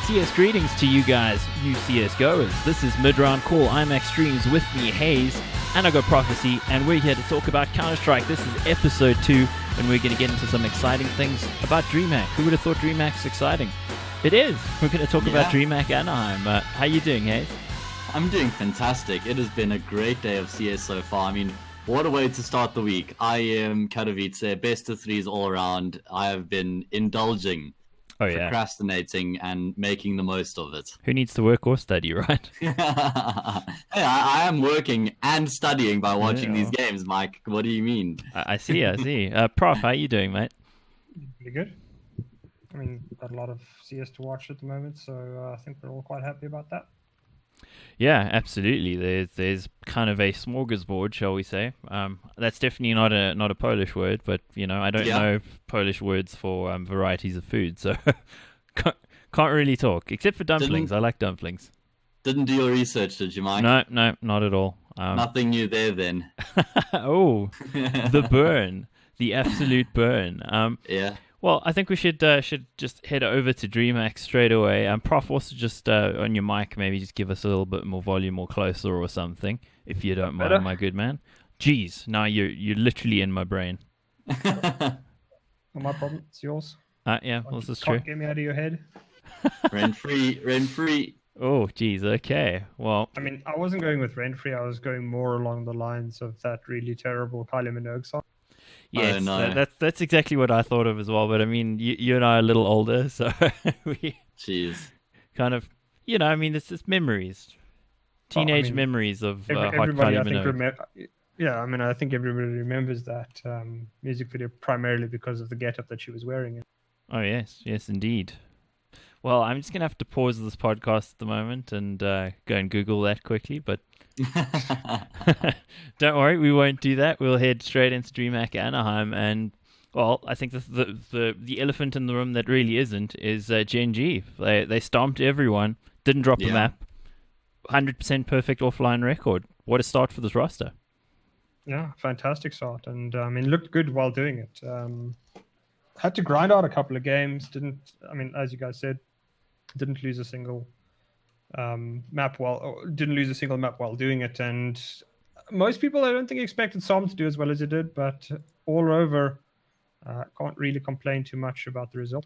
CS greetings to you guys, you CS goers. This is Mid-Round Call. I'm axtremes, with me HAzE and I got Profeci, and we're here to talk about Counter-Strike. This is episode 2, and we're going to get into some exciting things about Dreamhack. Who would have thought Dreamhack's exciting? It is. We're going to talk about Dreamhack Anaheim. How you doing, HAzE? I'm doing fantastic. It has been a great day of CS so far. I mean, what a way to start the week. IEM Katowice, best of threes all around. I have been indulging, procrastinating, and making the most of it. Who needs to work or study, right? Hey, I am working and studying by watching these games, Mike. What do you mean? I see. Prof, how you doing, mate? Pretty good. I mean, got a lot of CS to watch at the moment, so I think we're all quite happy about that. Yeah, absolutely. There's kind of a smorgasbord, shall we say? That's definitely not a Polish word, but you know, I don't know Polish words for varieties of food, so can't really talk. Except for dumplings, I like dumplings. Didn't do your research, did you, Mike? No, not at all. Nothing new there, then. Oh, the burn, the absolute burn. Yeah. Well, I think we should just head over to Dreamhack straight away. Prof, also just on your mic, maybe just give us a little bit more volume or closer or something, if you don't mind, my good man. Jeez, now you're literally in my brain. Not my problem, it's yours. Yeah, well, this is true. Get me out of your head. Rent free. Oh, geez, okay. Well, I mean, I wasn't going with rent free. I was going more along the lines of that really terrible Kylie Minogue song. Yes, oh, no. That's exactly what I thought of as well. But I mean, you and I are a little older, so we kind of, you know, I mean, it's just memories, teenage memories of hot everybody. Kylie Minogue. I think everybody remembers that music video primarily because of the getup that she was wearing. Oh yes, indeed. Well, I'm just gonna have to pause this podcast at the moment and go and Google that quickly, but. Don't worry, we won't do that. We'll head straight into Dreamhack Anaheim, and well, I think the elephant in the room that really isn't is Gen.G. They stomped everyone, didn't drop a map, 100% perfect offline record. What a start for this roster! Yeah, fantastic start, and looked good while doing it. Had to grind out a couple of games. As you guys said, didn't lose a single map while doing it, and most people I don't think expected Som to do as well as it did, but all over, can't really complain too much about the result.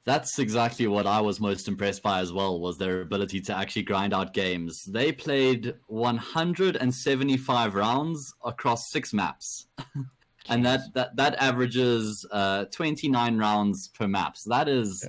That's exactly what I was most impressed by as well, was their ability to actually grind out games. They played 175 rounds across 6 maps. And that averages 29 rounds per map. So that is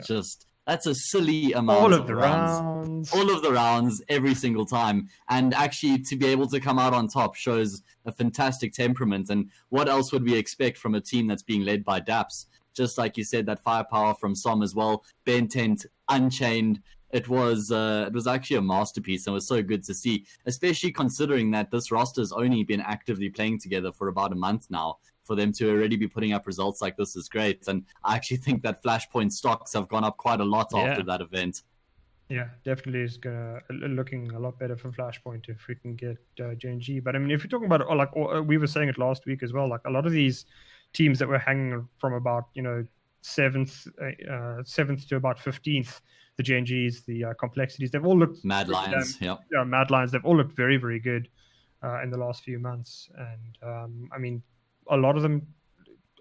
that's a silly amount all of the rounds. All of the rounds, every single time. And actually, to be able to come out on top shows a fantastic temperament. And what else would we expect from a team that's being led by Daps? Just like you said, that firepower from Som as well. Bentent, Unchained. It was actually a masterpiece, and it was so good to see, especially considering that this roster has only been actively playing together for about a month now. For them to already be putting up results like this is great. And I actually think that Flashpoint stocks have gone up quite a lot after that event. Yeah, definitely is looking a lot better for Flashpoint if we can get Gen.G. But I mean, if you're talking about, we were saying it last week as well, like a lot of these teams that were hanging from about, 7th to about 15th, the Gen.Gs, the Complexities, they've all looked... Mad Lions, Mad Lions, they've all looked very, very good in the last few months. And, a lot of them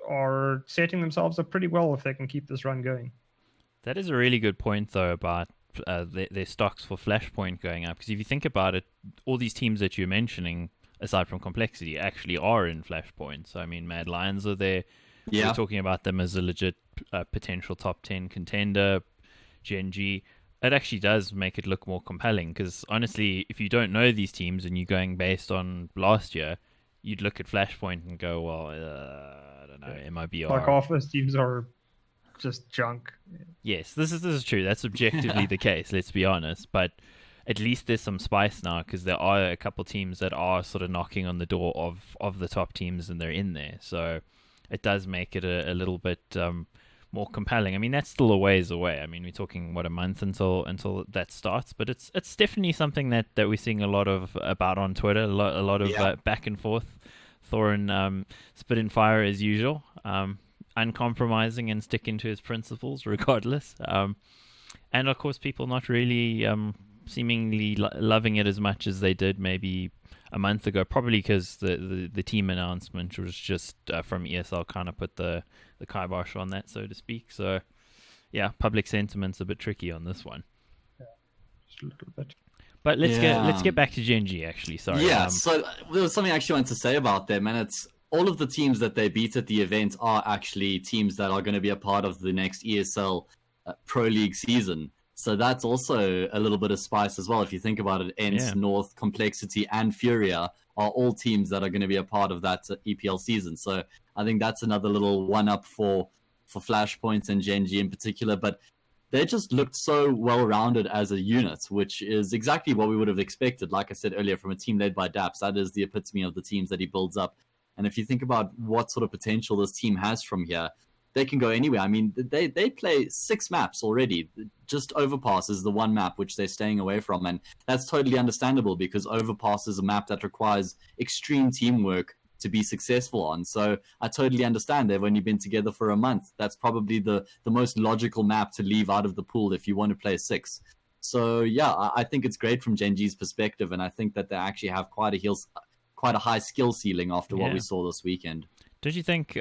are setting themselves up pretty well if they can keep this run going. That is a really good point, though, about their stocks for Flashpoint going up. Because if you think about it, all these teams that you're mentioning, aside from Complexity, actually are in Flashpoint. So, I mean, Mad Lions are there. Yeah. We're talking about them as a legit potential top 10 contender. Gen.G. It actually does make it look more compelling. Because, honestly, if you don't know these teams and you're going based on last year, you'd look at Flashpoint and go, well, I don't know, MIBR. Like half those teams are just junk. Yes, this is true. That's objectively the case, let's be honest. But at least there's some spice now, because there are a couple teams that are sort of knocking on the door of the top teams, and they're in there. So it does make it a little bit more compelling. I mean, that's still a ways away. I mean, we're talking, a month until that starts. But it's definitely something that we're seeing a lot of about on Twitter, a lot of back and forth. Thorin spit and fire as usual, uncompromising and sticking to his principles regardless. And of course, people not really seemingly loving it as much as they did maybe a month ago, probably because the team announcement was just from ESL kind of put the kibosh on that, so to speak. So, yeah, public sentiment's a bit tricky on this one. Yeah, just a little bit. But let's get back to Gen.G, actually. Sorry. Yeah, so there was something I actually wanted to say about them, and it's all of the teams that they beat at the event are actually teams that are going to be a part of the next ESL Pro League season. So that's also a little bit of spice as well. If you think about it, ENCE, North, Complexity, and Furia are all teams that are going to be a part of that EPL season. So I think that's another little one-up for Flashpoint and Gen.G in particular. But they just looked so well-rounded as a unit, which is exactly what we would have expected. Like I said earlier, from a team led by Daps, that is the epitome of the teams that he builds up. And if you think about what sort of potential this team has from here, they can go anywhere. I mean, they play 6 maps already. Just Overpass is the one map which they're staying away from. And that's totally understandable because Overpass is a map that requires extreme teamwork to be successful on. So I totally understand. They've only been together for a month. That's probably the most logical map to leave out of the pool if you want to play 6. So yeah, I think it's great from Gen.G's perspective. And I think that they actually have quite a high skill ceiling after what we saw this weekend. Don't you think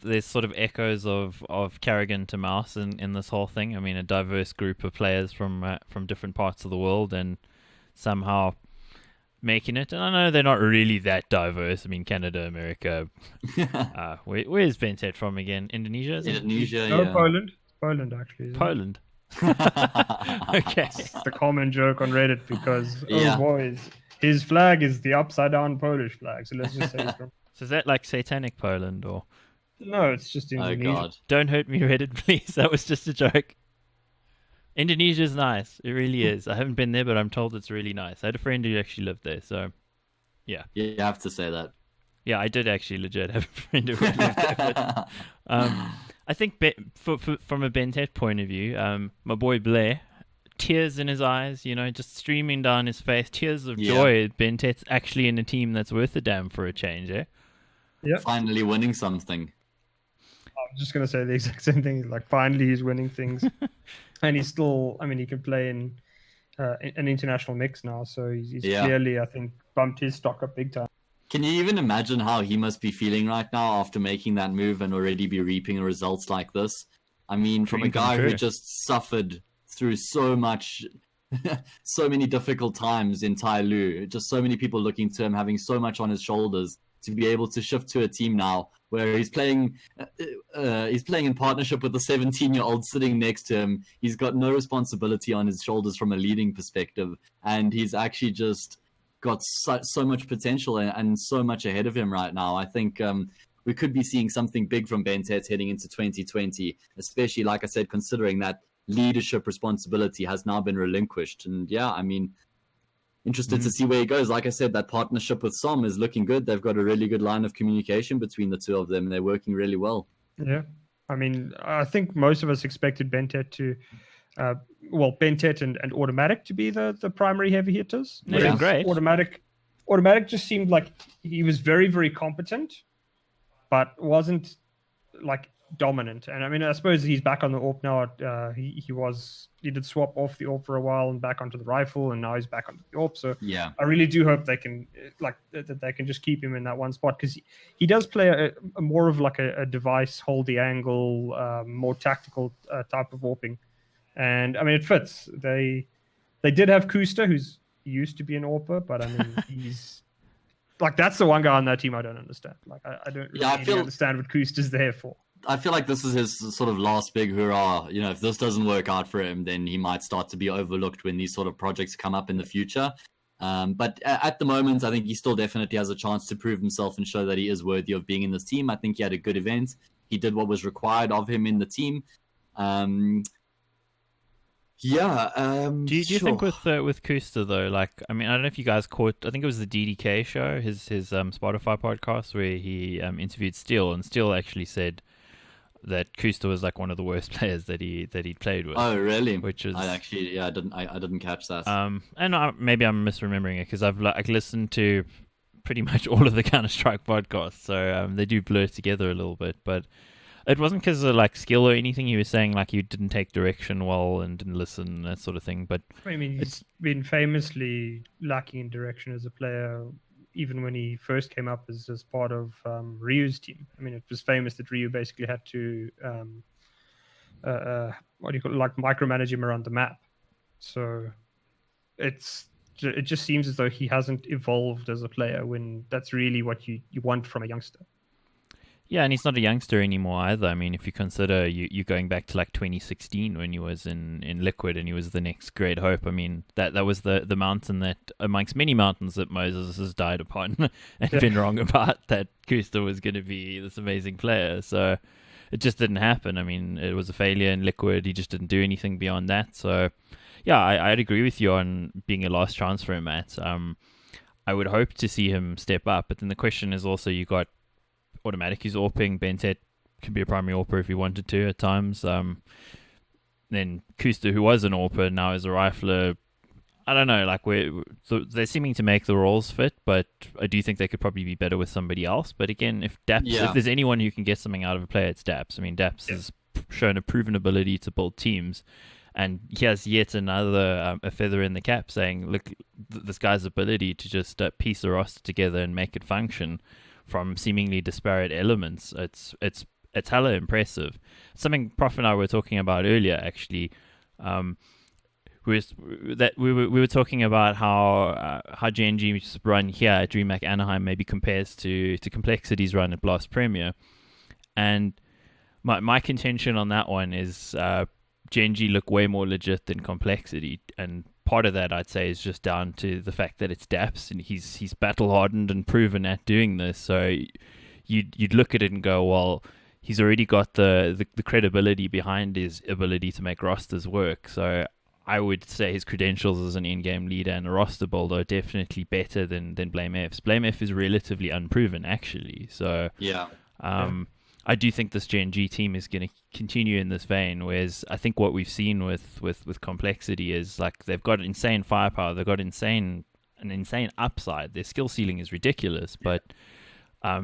there's sort of echoes of Carrigan to Mouse in this whole thing? I mean, a diverse group of players from different parts of the world and somehow making it. And I know they're not really that diverse. I mean, Canada, America. Where's Bentet from again? Indonesia? Indonesia, no, yeah. Poland, actually. Poland. Okay. It's the common joke on Reddit because, oh boys, his flag is the upside-down Polish flag. So let's just say it's from... So is that like Satanic Poland or? No, it's just Indonesia. Oh God! Don't hurt me, Reddit, please. That was just a joke. Indonesia's nice. It really is. I haven't been there, but I'm told it's really nice. I had a friend who actually lived there, so yeah. You have to say that. Yeah, I did actually legit have a friend who lived there. But, I think from a Bentet point of view, my boy Blair, tears in his eyes, just streaming down his face, tears of joy. Bentet's actually in a team that's worth a damn for a change, eh? Yeah. Finally winning something. I'm just going to say the exact same thing. Like, finally he's winning things. And he's still, he can play in an international mix now. So he's clearly, I think, bumped his stock up big time. Can you even imagine how he must be feeling right now after making that move and already be reaping results like this? I mean, from a guy who just suffered through so many difficult times in Tyloo, just so many people looking to him, having so much on his shoulders, to be able to shift to a team now where he's playing in partnership with a 17-year-old sitting next to him. He's got no responsibility on his shoulders from a leading perspective, and he's actually just got so much potential and so much ahead of him right now. I think we could be seeing something big from Bentet heading into 2020, especially, like I said, considering that leadership responsibility has now been relinquished. And yeah, I mean, interested to see where he goes. Like I said, that partnership with Som is looking good. They've got a really good line of communication between the two of them, and they're working really well. Yeah. I mean, I think most of us expected Bentet to, Bentet and Automatic to be the primary heavy hitters. Yeah, great. Automatic just seemed like he was very, very competent, but wasn't like dominant. And I mean, I suppose he's back on the AWP now. He did swap off the AWP for a while and back onto the rifle, and now he's back onto the AWP. So yeah, I really do hope they can that they can just keep him in that one spot, because he does play a more of like a device, hold the angle, more tactical type of AWPing. And I mean, it fits. They did have Kuster, who's used to be an AWPer, but I mean, he's like, that's the one guy on that team I don't understand. Like, I don't really understand what Kuster's there for. I feel like this is his sort of last big hurrah. If this doesn't work out for him, then he might start to be overlooked when these sort of projects come up in the future. But at the moment, I think he still definitely has a chance to prove himself and show that he is worthy of being in this team. I think he had a good event. He did what was required of him in the team. Do you think with Kuster though? Like, I mean, I don't know if you guys caught. I think it was the DDK show, his Spotify podcast, where he interviewed Steele, and Steele actually said that Kuster was like one of the worst players that he'd played with. Oh, really? Which is I didn't catch that. And maybe I'm misremembering it, because I've listened to pretty much all of the Counter-Strike podcasts, so they do blur together a little bit. But It wasn't because of like skill or anything. He was saying like you didn't take direction well and didn't listen, that sort of thing. But I mean, he's been famously lacking in direction as a player, even when he first came up as part of Ryu's team. I mean, it was famous that Ryu basically had to what do you call it, like micromanage him around the map. So it just seems as though he hasn't evolved as a player when that's really what you want from a youngster. yeah, and he's not a youngster anymore either. I mean, if you consider you going back to like 2016 when he was in Liquid and he was the next great hope. I mean, that was the mountain that, amongst many mountains that Moses has died upon and been wrong about, that Kusta was going to be this amazing player. So it just didn't happen. I mean, it was a failure in Liquid. He just didn't do anything beyond that. So yeah, I'd agree with you on being a last chance for him, Matt. I would hope to see him step up, but then the question is also, you got automatic who's AWPing. Bentet can be a primary AWPer if he wanted to at times. Then Kusta, who was an AWPer, now is a rifler. I don't know, like they're seeming to make the roles fit, but I do think they could probably be better with somebody else. But again, if there's anyone who can get something out of a player, it's Daps. I mean, Daps has shown a proven ability to build teams, and he has yet another a feather in the cap, saying, look, this guy's ability to just piece the roster together and make it function from seemingly disparate elements. It's hella impressive. Something Prof and I were talking about earlier, actually. We were talking about how Gen.G's run here at Dreamhack Anaheim maybe compares to Complexity's run at Blast Premier, and my contention on that one is Gen.G look way more legit than Complexity, and part of that I'd say is just down to the fact that it's Daps and he's battle hardened and proven at doing this. So you'd look at it and go, well, he's already got the credibility behind his ability to make rosters work. So I would say his credentials as an in-game leader and a roster builder are definitely better than Blame F's. Blame F is relatively unproven, actually. So I do think this Gen.G team is going to continue in this vein, whereas I think what we've seen with Complexity is like they've got insane firepower, they've got an insane upside. Their skill ceiling is ridiculous, but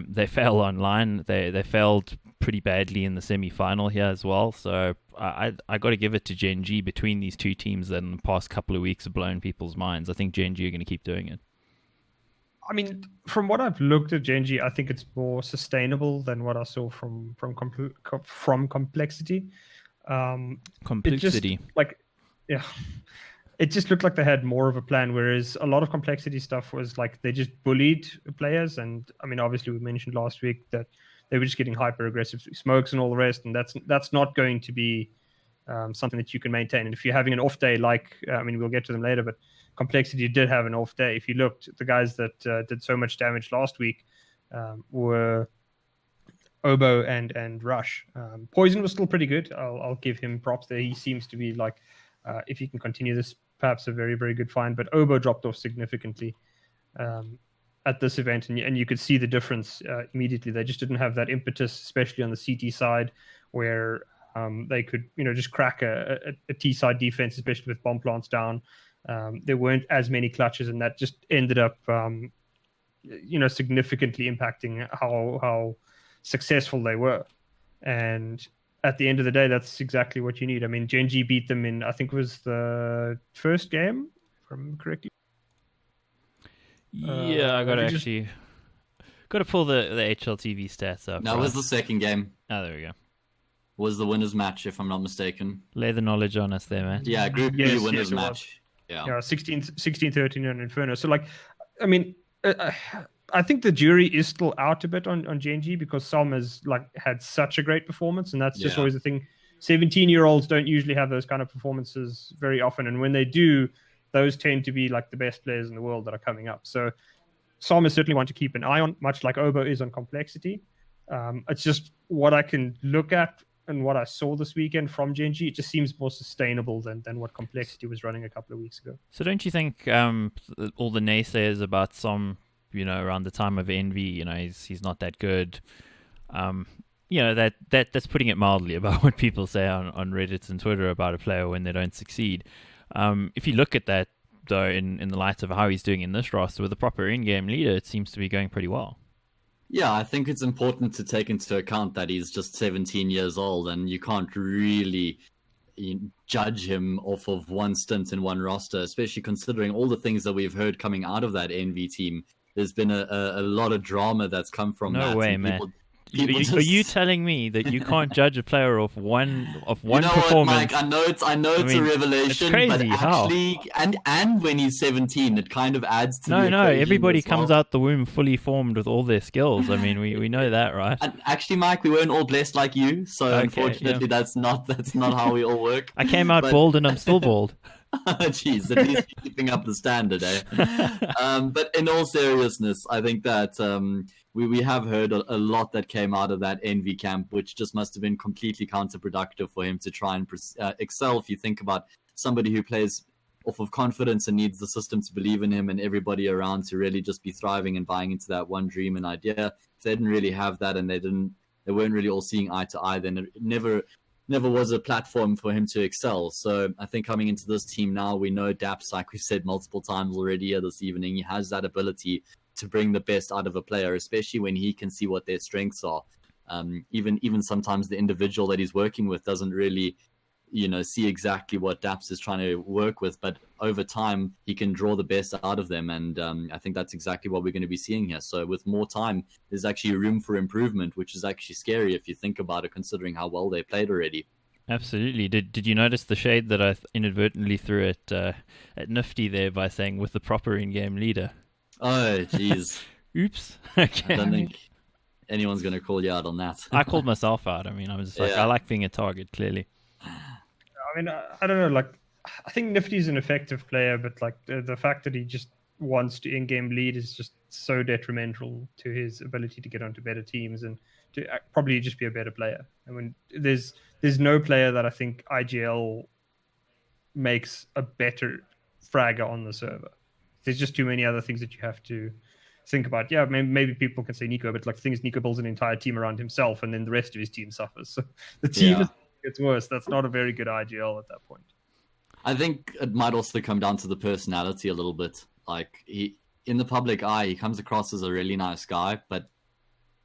they fail online. They failed pretty badly in the semi-final here as well. So I got to give it to Gen.G. Between these two teams that in the past couple of weeks have blown people's minds, I think Gen.G are going to keep doing it. I mean, from what I've looked at Gen.G, I think it's more sustainable than what I saw from Complexity. Complexity, it just looked like they had more of a plan, whereas a lot of Complexity stuff was like they just bullied players. And I mean, obviously, we mentioned last week that they were just getting hyper aggressive smokes and all the rest, and that's not going to be something that you can maintain. And if you're having an off day, we'll get to them later, but Complexity did have an off day. If you looked, the guys that did so much damage last week were Oboe and Rush. Poison was still pretty good. I'll give him props there. He seems to be like, if he can continue this, perhaps a very, very good find. But Oboe dropped off significantly at this event, and you could see the difference immediately. They just didn't have that impetus, especially on the CT side, where they could just crack a T side defense, especially with bomb plants down. There weren't as many clutches, and that just ended up significantly impacting how successful they were. And at the end of the day, that's exactly what you need. I mean, Gen.G beat them in, I think it was the first game, if I remember correctly. Yeah, I got to pull the HLTV stats up. No, it was the second game. Oh, there we go. Was the winners match, if I'm not mistaken. Lay the knowledge on us there, man. Yeah, Group B winners match. Yeah, 16-13 on Inferno. So, I mean, I think the jury is still out a bit on Gen.G because Som has had such a great performance, and that's just always the thing. 17-year-olds don't usually have those kind of performances very often, and when they do, those tend to be like the best players in the world that are coming up. So Som is certainly one to keep an eye on, much like Oboe is on Complexity. It's just what I can look at and what I saw this weekend from Gen.G, it just seems more sustainable than what Complexity was running a couple of weeks ago. So don't you think all the naysayers about Som, around the time of Envy, he's not that good, that's putting it mildly about what people say on Reddit and Twitter about a player when they don't succeed. If you look at that, though, in the light of how he's doing in this roster with a proper in-game leader, it seems to be going pretty well. Yeah, I think it's important to take into account that he's just 17 years old, and you can't really judge him off of one stint in one roster, especially considering all the things that we've heard coming out of that NV team. There's been a lot of drama that's come from that. No way, man. Are you telling me that you can't judge a player off one you know performance? What, Mike? I know it's a revelation, it's crazy. But actually, and when he's 17, it kind of adds to the equation. Everybody comes out the womb fully formed with all their skills. I mean, we know that, right? And actually, Mike, we weren't all blessed like you, so unfortunately, that's not how we all work. I came out bald, and I'm still bald. Jeez, at least you're keeping up the standard, eh? But in all seriousness, I think that we have heard a lot that came out of that Envy camp, which just must have been completely counterproductive for him to try and excel. If you think about somebody who plays off of confidence and needs the system to believe in him and everybody around to really just be thriving and buying into that one dream and idea, if they didn't really have that and they weren't really all seeing eye to eye, then it never was a platform for him to excel. So I think coming into this team now, we know Daps, like we've said multiple times already here this evening, he has that ability to bring the best out of a player, especially when he can see what their strengths are. Even sometimes the individual that he's working with doesn't really, see exactly what Daps is trying to work with, but over time he can draw the best out of them, and I think that's exactly what we're going to be seeing here. So with more time, there's actually room for improvement, which is actually scary if you think about it, considering how well they played already. Absolutely. Did you notice the shade that I inadvertently threw at Nifty there by saying with the proper in-game leader? Oh, jeez. Oops. Okay. I don't think anyone's going to call you out on that. I called myself out. I mean, I was just like, I like being a target, clearly. I mean, I don't know. Like, I think Nifty's an effective player, but like the fact that he just wants to in-game lead is just so detrimental to his ability to get onto better teams and to probably just be a better player. I mean, there's no player that I think IGL makes a better fragger on the server. There's just too many other things that you have to think about. Yeah, maybe people can say Nico, but like the thing is, Nico builds an entire team around himself, and then the rest of his team suffers. So the team gets worse. That's not a very good IGL at that point. I think it might also come down to the personality a little bit. Like in the public eye, he comes across as a really nice guy, but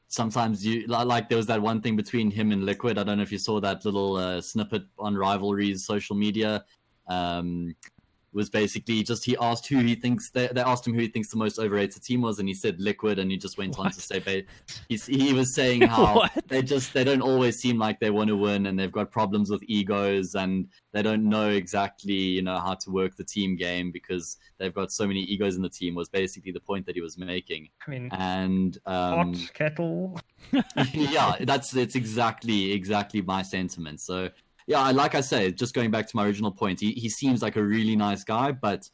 sometimes there was that one thing between him and Liquid. I don't know if you saw that little snippet on Rivalry's social media. Was basically just he asked who he thinks they asked him who he thinks the most overrated team was, and he said Liquid, and he just went on to say he was saying how they don't always seem like they want to win, and they've got problems with egos, and they don't know exactly how to work the team game because they've got so many egos in the team, was basically the point that he was making. I mean, and hot kettle. Yeah, it's exactly my sentiment. So yeah, like I say, just going back to my original point, he seems like a really nice guy, but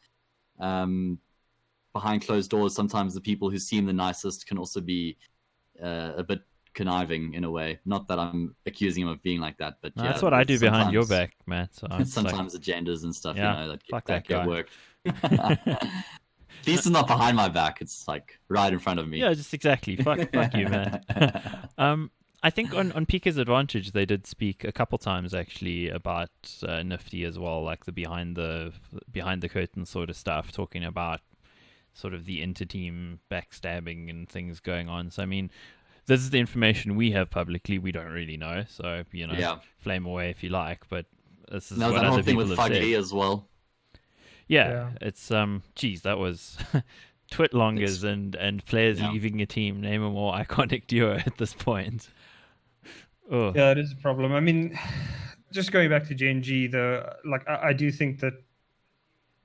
behind closed doors, sometimes the people who seem the nicest can also be a bit conniving in a way. Not that I'm accusing him of being like that, but that's what I do behind your back, Matt. So sometimes agendas and stuff, that get worked. At least it's not behind my back; it's like right in front of me. Yeah, just exactly. Fuck you, man. I think on Pika's advantage, they did speak a couple times actually about Nifty as well, like the behind the curtain sort of stuff, talking about sort of the inter-team backstabbing and things going on. So I mean, this is the information we have publicly. We don't really know, so flame away if you like. But this is what other people have said as well. Yeah, it's that was twitlongers and players leaving a team. Name a more iconic duo at this point. Oh. Yeah, it is a problem. I mean, just going back to Gen.G, I do think that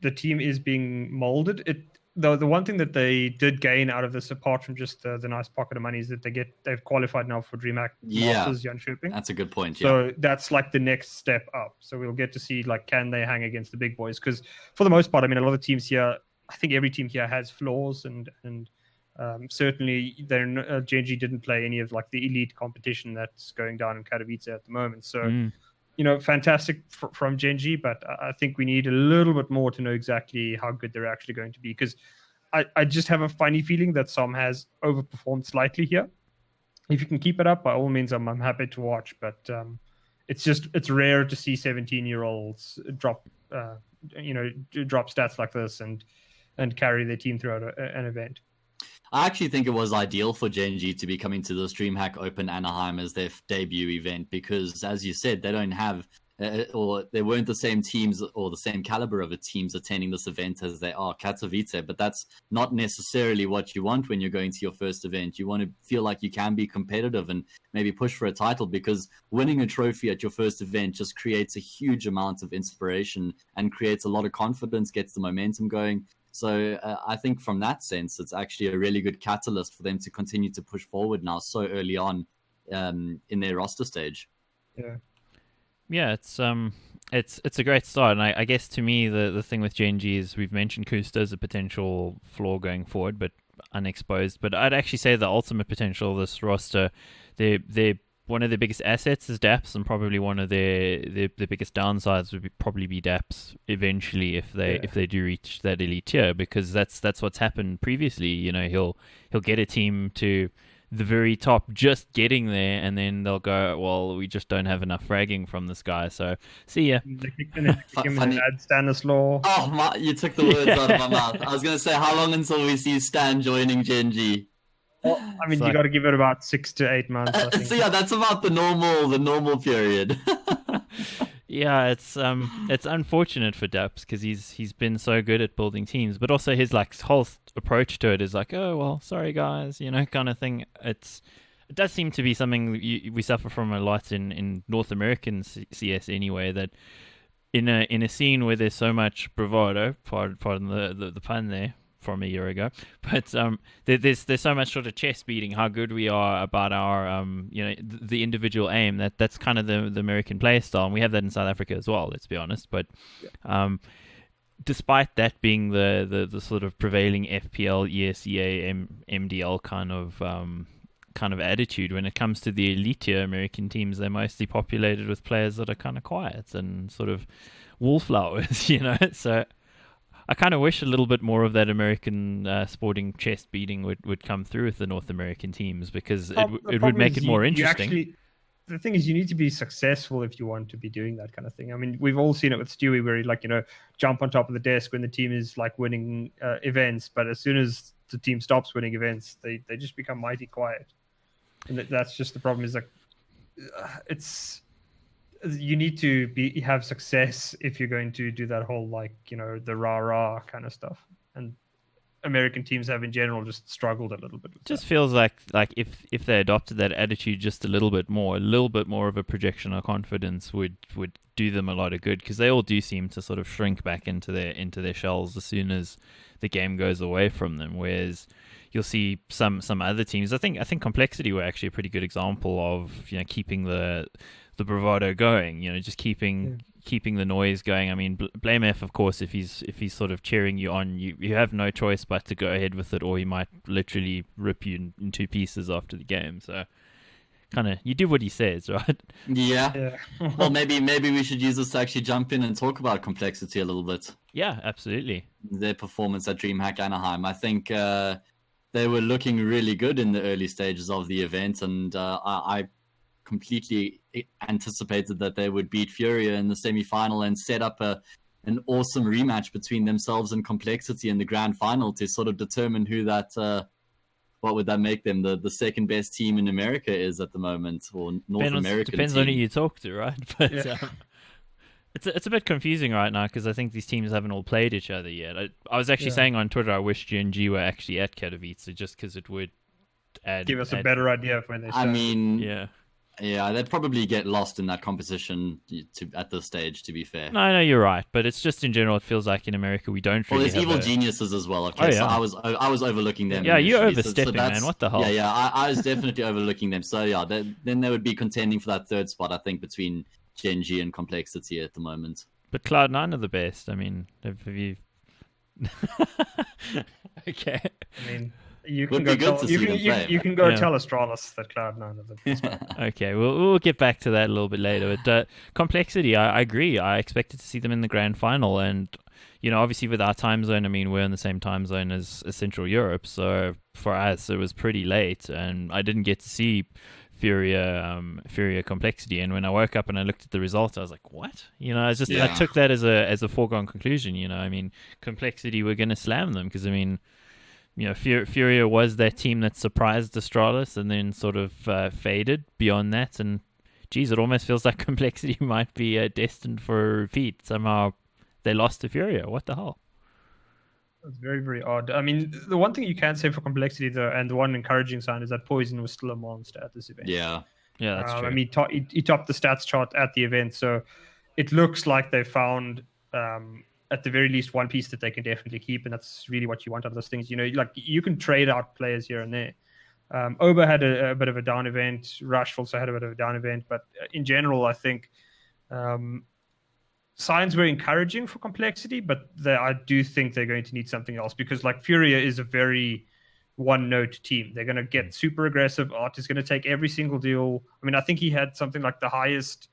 the team is being molded. The one thing that they did gain out of this, apart from just the nice pocket of money, is that they've qualified now for Dreamhack Masters Jönköping. That's a good point. So that's like the next step up. So we'll get to see can they hang against the big boys? Because for the most part, I mean, a lot of teams here, I think every team here has flaws and certainly, Gen.G didn't play any of the elite competition that's going down in Katowice at the moment. So, fantastic from Gen.G, but I think we need a little bit more to know exactly how good they're actually going to be. Because I just have a funny feeling that some has overperformed slightly here. If you can keep it up, by all means, I'm happy to watch. But it's rare to see 17-year-olds drop stats like this and carry their team throughout an event. I actually think it was ideal for Gen.G to be coming to this DreamHack Open Anaheim as their debut event because, as you said, they don't have, or they weren't the same teams or the same caliber of teams attending this event as they are Katowice. But that's not necessarily what you want when you're going to your first event. You want to feel like you can be competitive and maybe push for a title, because winning a trophy at your first event just creates a huge amount of inspiration and creates a lot of confidence, gets the momentum going. So I think from that sense, it's actually a really good catalyst for them to continue to push forward now so early on in their roster stage. Yeah, it's a great start, and I guess to me the thing with Gen.G is we've mentioned Kusta as a potential flaw going forward, but unexposed. But I'd actually say the ultimate potential of this roster, they're one of their biggest assets is DAPS, and probably one of their biggest downsides would probably be DAPS eventually if they do reach that elite tier, because that's what's happened previously. You know, he'll get a team to the very top just getting there, and then they'll go, well, we just don't have enough fragging from this guy, so see ya. Add Stanislaw. Oh, you took the words out of my mouth. I was going to say, how long until we see Stan joining Gen.G? Well, I mean, you got to give it about 6 to 8 months. I think. So yeah, that's about the normal period. Yeah, it's unfortunate for Daps because he's been so good at building teams, but also his whole approach to it is like, oh well, sorry guys, kind of thing. It does seem to be something we suffer from a lot in North American CS anyway. That in a scene where there's so much bravado, pardon the pun there, from a year ago, but there's so much sort of chest beating how good we are about our the individual aim. That's kind of the American play style, and we have that in South Africa as well, let's be honest. But despite that being the sort of prevailing FPL, ESEA, MDL kind of attitude, when it comes to the elite tier American teams, they're mostly populated with players that are kind of quiet and sort of wallflowers, so I kind of wish a little bit more of that American sporting chest beating would come through with the North American teams, because it would make it more interesting. The thing is, you need to be successful if you want to be doing that kind of thing. I mean, we've all seen it with Stewie, where he jump on top of the desk when the team is winning events, but as soon as the team stops winning events, they just become mighty quiet. And that's just the problem. Is you need to have success if you're going to do that whole the rah kind of stuff, and American teams have in general just struggled a little bit with just that. Feels like if they adopted that attitude just a little bit more of a projection of confidence would do them a lot of good, because they all do seem to sort of shrink back into their shells as soon as the game goes away from them, whereas you'll see some other teams. I think Complexity were actually a pretty good example of keeping the bravado going, just keeping the noise going. I mean, blame F, of course, if he's sort of cheering you on. You have no choice but to go ahead with it, or he might literally rip you in two pieces after the game. So, kind of, you do what he says, right? Yeah. Well, maybe we should use this to actually jump in and talk about Complexity a little bit. Yeah, absolutely. Their performance at DreamHack Anaheim, I think they were looking really good in the early stages of the event, and I completely anticipated that they would beat Furia in the semi-final and set up an awesome rematch between themselves and Complexity in the grand final to sort of determine who that what would that make them, the second best team in America is at the moment, or North American depends team. on who you talk to, right? But it's a bit confusing right now, because I think these teams haven't all played each other yet. I was actually saying on Twitter I wish Gen.G were actually at Katowice, just because it would give us a better idea of when they start. I mean, yeah, they'd probably get lost in that competition at this stage, to be fair. No, you're right. But it's just in general, it feels like in America we don't really there's evil geniuses as well. Okay, so I was overlooking them. Yeah, you're overstepping, man. What the hell? Yeah, I was definitely overlooking them. So yeah, then they would be contending for that third spot, I think, between Gen.G and Complexity at the moment. But Cloud9 are the best. I mean, have you... Okay. I mean... You can go tell Astralis that Cloud9 are the best. Okay, we'll get back to that a little bit later. But Complexity, I agree. I expected to see them in the grand final, and obviously with our time zone, I mean, we're in the same time zone as Central Europe, so for us it was pretty late, and I didn't get to see Furia Complexity. And when I woke up and I looked at the results, I was like, what? I took that as a foregone conclusion. I mean, Complexity were going to slam them, because I mean, Furia was that team that surprised Astralis and then sort of faded beyond that. And geez, it almost feels like Complexity might be destined for a repeat. Somehow they lost to Furia. What the hell? That's very, very odd. I mean, the one thing you can say for Complexity, though, and the one encouraging sign is that Poison was still a monster at this event. Yeah, that's true. I mean, he topped the stats chart at the event, so it looks like they found, at the very least, one piece that they can definitely keep, and that's really what you want out of those things. Like you can trade out players here and there. Oba had a bit of a down event. Rush also had a bit of a down event, but in general, I think signs were encouraging for Complexity, but I do think they're going to need something else because, like, Furia is a very one-note team. They're going to get super aggressive. Art is going to take every single deal. I mean, I think he had something like the highest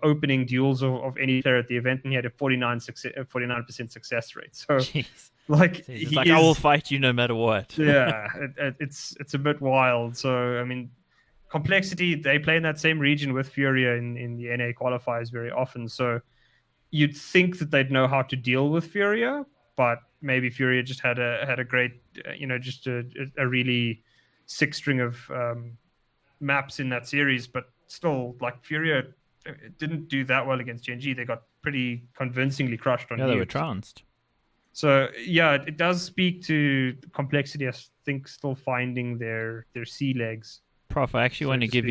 opening duels of any player at the event, and he had a 49% success rate. So, Jeez. like, he's like, I will fight you no matter what. Yeah, it's a bit wild. So, I mean, Complexity, they play in that same region with Furia in the NA qualifiers very often. So you'd think that they'd know how to deal with Furia, but maybe Furia just had a great, just a really sick string of maps in that series. But still, like, Furia didn't do that well against Gen.G. They got pretty convincingly crushed on. Yeah, they were trounced. So yeah, it does speak to Complexity, I think, still finding their sea legs. Prof, I actually want to give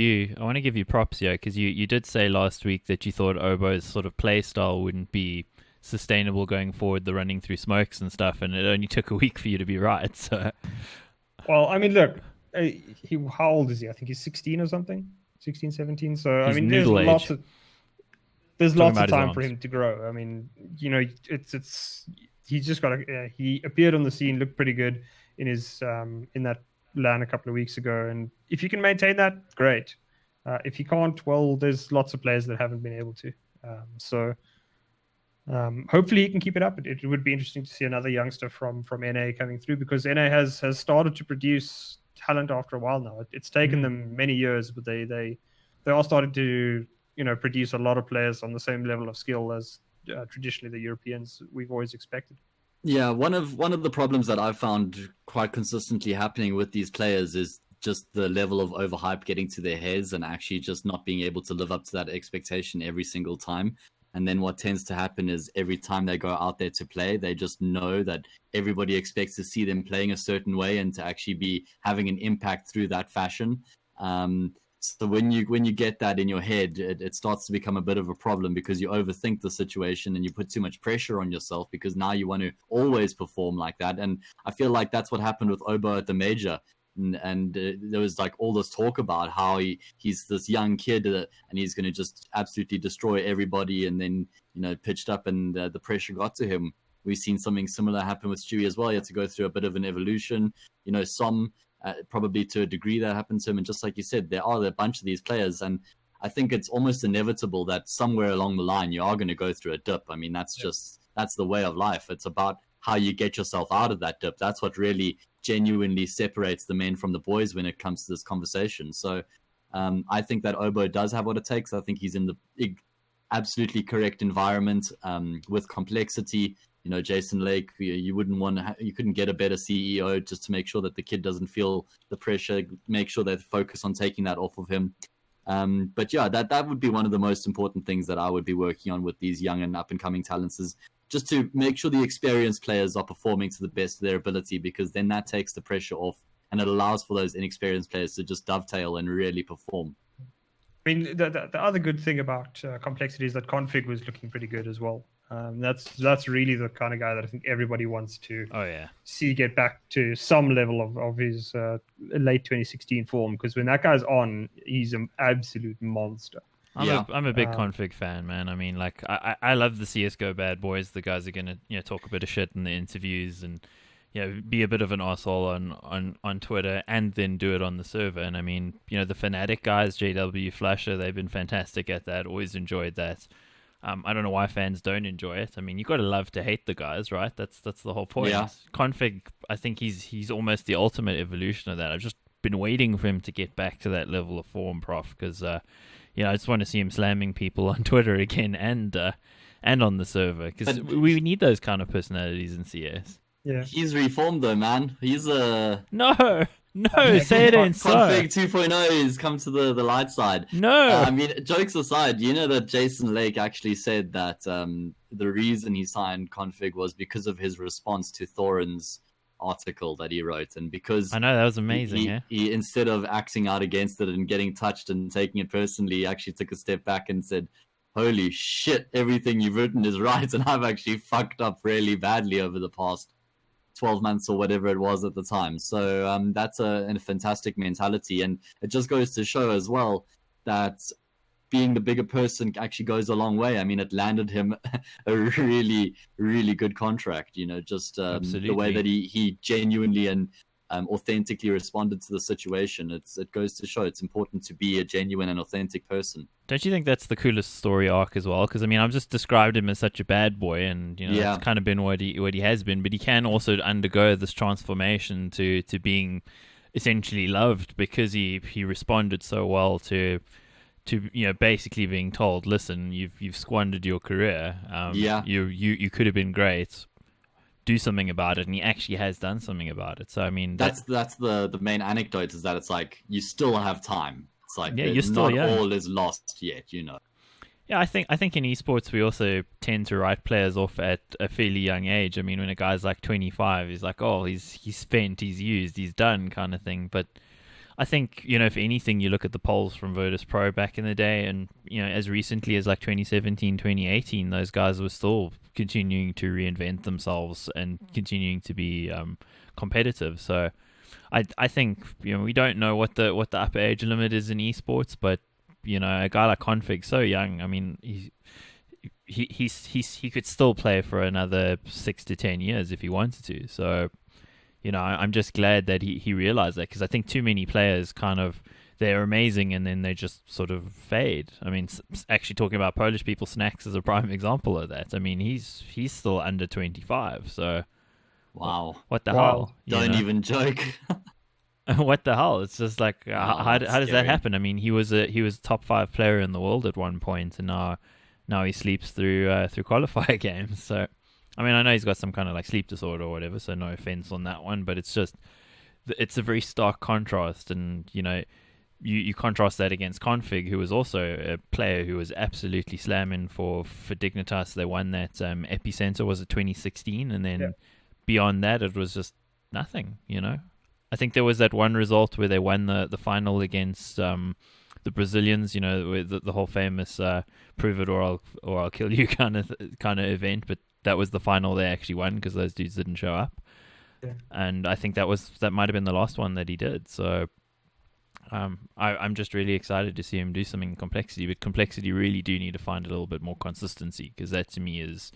you props here because you did say last week that you thought Obo's sort of play style wouldn't be sustainable going forward, the running through smokes and stuff, and it only took a week for you to be right. So, well, I mean, look, how old is he? I think he's 16 or something, 16, 17. So he's I mean, there's lots of time for him to grow. I mean, he's just got he appeared on the scene, looked pretty good in his in that LAN a couple of weeks ago, and if you can maintain that, great. If you can't, well, there's lots of players that haven't been able to. So hopefully he can keep it up. It would be interesting to see another youngster from NA coming through because NA has started to produce talent after a while now. It's taken them many years, but they are starting to produce a lot of players on the same level of skill as traditionally the Europeans we've always expected. Yeah, one of the problems that I've found quite consistently happening with these players is just the level of overhype getting to their heads and actually just not being able to live up to that expectation every single time. And then what tends to happen is every time they go out there to play, they just know that everybody expects to see them playing a certain way and to actually be having an impact through that fashion. So when you get that in your head, it starts to become a bit of a problem because you overthink the situation and you put too much pressure on yourself because now you want to always perform like that. And I feel like that's what happened with Obo at the major. And there was like all this talk about how he's this young kid and he's going to just absolutely destroy everybody. And then, pitched up and the pressure got to him. We've seen something similar happen with Stewie as well. He had to go through a bit of an evolution. Some probably to a degree that happened to him. And just like you said, there are a bunch of these players. And I think it's almost inevitable that somewhere along the line, you are going to go through a dip. I mean, that's the way of life. It's about how you get yourself out of that dip. That's what really genuinely separates the men from the boys when it comes to this conversation. So I think that Obo does have what it takes. I think he's in the absolutely correct environment with Complexity. Jason Lake, you couldn't get a better CEO just to make sure that the kid doesn't feel the pressure, make sure they focus on taking that off of him. But yeah, that would be one of the most important things that I would be working on with these young and up and coming talents is just to make sure the experienced players are performing to the best of their ability, because then that takes the pressure off and it allows for those inexperienced players to just dovetail and really perform. I mean, the other good thing about Complexity is that Config was looking pretty good as well. That's really the kind of guy that I think everybody wants to see get back to some level of his late 2016 form, because when that guy's on, he's an absolute monster. I'm a big Config fan, man. I mean, like, I love the CSGO bad boys. The guys are gonna talk a bit of shit in the interviews and be a bit of an arsehole on Twitter and then do it on the server. And I mean, the Fnatic guys, JW, Flasher, they've been fantastic at that. Always enjoyed that. I don't know why fans don't enjoy it. I mean, you got to love to hate the guys, right? That's the whole point. Yeah. Config, I think he's almost the ultimate evolution of that. I've just been waiting for him to get back to that level of form, Prof, because I just want to see him slamming people on Twitter again and on the server, because we need those kind of personalities in CS. Yeah. He's reformed though, man. He's a No, say it ain't so. Config 2.0 has come to the light side. No. I mean, jokes aside, you know that Jason Lake actually said that the reason he signed Config was because of his response to Thorin's article that he wrote, and because I know that was amazing. he instead of acting out against it and getting touched and taking it personally, he actually took a step back and said, holy shit, everything you've written is right, and I've actually fucked up really badly over the past 12 months or whatever it was at the time. So that's a fantastic mentality, and it just goes to show as well that being the bigger person actually goes a long way. I mean, it landed him a really, really good contract, you know, just the way that he genuinely and authentically responded to the situation. It goes to show it's important to be a genuine and authentic person. Don't you think that's the coolest story arc as well? Because I mean, I've just described him as such a bad boy, and you know, that's kind of been what he has been. But he can also undergo this transformation to being essentially loved because he responded so well to you know, basically being told, listen, you've squandered your career. You could have been great. Do something about it, and he actually has done something about it. So I mean, that's the main anecdote, is that it's like you still have time. It's like you're still not all is lost yet, you know. Yeah, I think in esports we also tend to write players off at a fairly young age. I mean, when a guy's like 25, he's like, oh, he's spent, he's used, he's done, kind of thing. But I think, you know, if anything, you look at the polls from Virtus.pro back in the day, and you know, as recently as like 2017, 2018, those guys were still continuing to reinvent themselves and continuing to be competitive. So I think, you know, we don't know what the upper age limit is in esports, but you know, a guy like Config, so young, I mean, he could still play for another 6 to 10 years if he wanted to. So, you know, I'm just glad that he realized that, because I think too many players kind of, they're amazing and then they just sort of fade. I mean, actually talking about Polish people, Snacks is a prime example of that. I mean, he's still under 25, so wow, what the hell? Don't even joke. What the hell? It's just like, how does scary. that happen? I mean, he was a top 5 player in the world at one point, and now he sleeps through qualifier games. So, I mean, I know he's got some kind of like sleep disorder or whatever, so no offense on that one, but it's a very stark contrast. And you know, you contrast that against Config, who was also a player who was absolutely slamming for Dignitas. They won that Epicenter, was it 2016, and then beyond that it was just nothing, you know. I think there was that one result where they won the final against the Brazilians, you know, with the whole famous prove it or I'll kill you kind of event, but that was the final they actually won because those dudes didn't show up. Yeah. And I think that might have been the last one that he did. So I'm just really excited to see him do something in Complexity, but Complexity really do need to find a little bit more consistency, because that to me is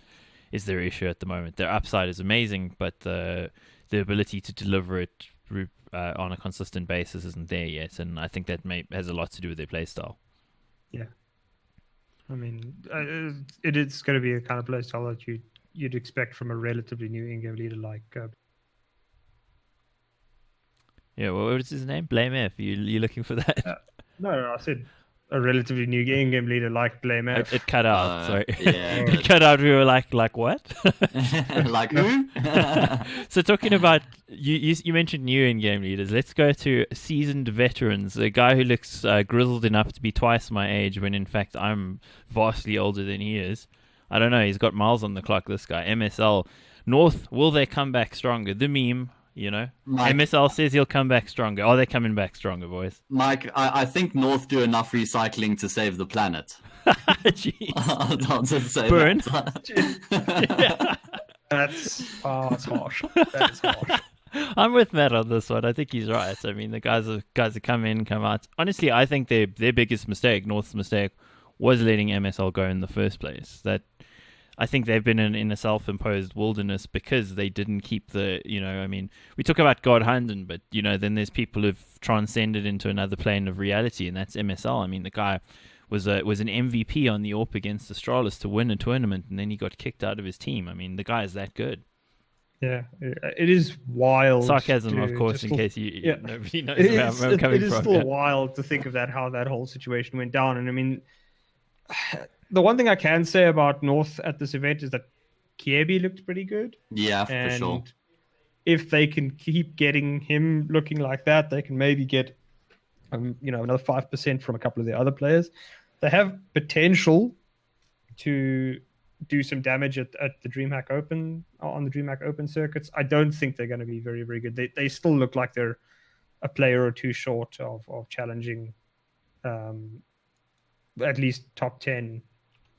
their issue at the moment. Their upside is amazing, but the ability to deliver it on a consistent basis isn't there yet, and I think that has a lot to do with their playstyle. Yeah, I mean, it is going to be a kind of playstyle that you'd expect from a relatively new in-game leader like. Yeah, what was his name? Blame F. You looking for that? No, I said a relatively new in-game leader like Blame F. It cut out. Sorry, Yeah. It cut out. We were like what? Like who? So talking about you mentioned new in-game leaders. Let's go to seasoned veterans. A guy who looks grizzled enough to be twice my age, when in fact I'm vastly older than he is. I don't know. He's got miles on the clock. This guy, MSL North. Will they come back stronger? The meme. You know, Mike, MSL says he'll come back stronger. Are they coming back stronger, boys? Mike, I think North do enough recycling to save the planet. Jeez. I'll just say Burn. That. That's harsh. That is harsh. I'm with Matt on this one. I think he's right. I mean, the guys have come in, come out. Honestly, I think their biggest mistake, North's mistake, was letting MSL go in the first place. That I think they've been in a self-imposed wilderness because they didn't keep the, you know, I mean, we talk about God Handen, but, you know, then there's people who've transcended into another plane of reality, and that's MSL. I mean, the guy was an MVP on the AWP against Astralis to win a tournament, and then he got kicked out of his team. I mean, the guy is that good. Yeah, it is wild. Sarcasm, of course, in case nobody knows where I'm coming from. It is still wild to think of how that whole situation went down. And I mean, the one thing I can say about North at this event is that Kiebi looked pretty good. Yeah, for sure. if they can keep getting him looking like that, they can maybe get another 5% from a couple of the other players. They have potential to do some damage at the DreamHack Open, on the DreamHack Open circuits. I don't think they're going to be very, very good. They still look like they're a player or two short of challenging at least top 10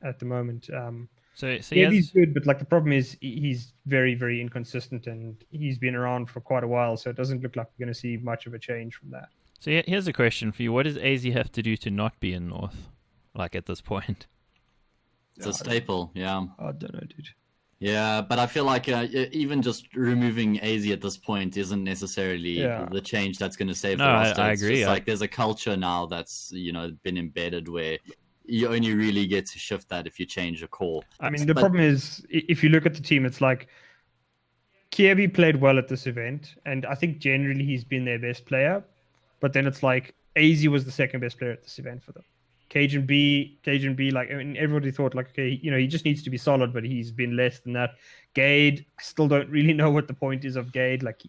at the moment. So yeah, he's good, but like the problem is he's very, very inconsistent, and he's been around for quite a while, so it doesn't look like we're going to see much of a change from that. So here's a question for you: what does AZ have to do to not be in North, like at this point? It's a staple, yeah. I don't know, dude. Yeah, but I feel like even just removing AZ at this point isn't necessarily the change that's going to save the roster. I agree. It's like there's a culture now that's been embedded where you only really get to shift that if you change a core. I mean, the problem is if you look at the team, it's like Kirby played well at this event, and I think generally he's been their best player. But then it's like AZ was the second best player at this event for them. Cajun.B, like, I mean, everybody thought like, okay, he just needs to be solid, but he's been less than that. Gade, I still don't really know what the point is of Gade. Like,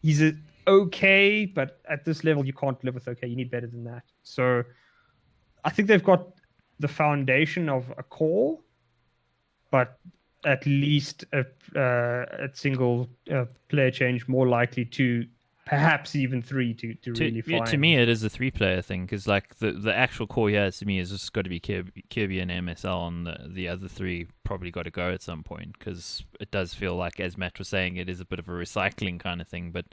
he's okay, but at this level, you can't live with okay. You need better than that. So I think they've got the foundation of a core, but at least a single player change more likely to perhaps even 3 to really find. To me, it is a 3-player thing, because like the actual core here to me is just got to be Kirby and MSL, and the other 3 probably got to go at some point, because it does feel like, as Matt was saying, it is a bit of a recycling kind of thing. But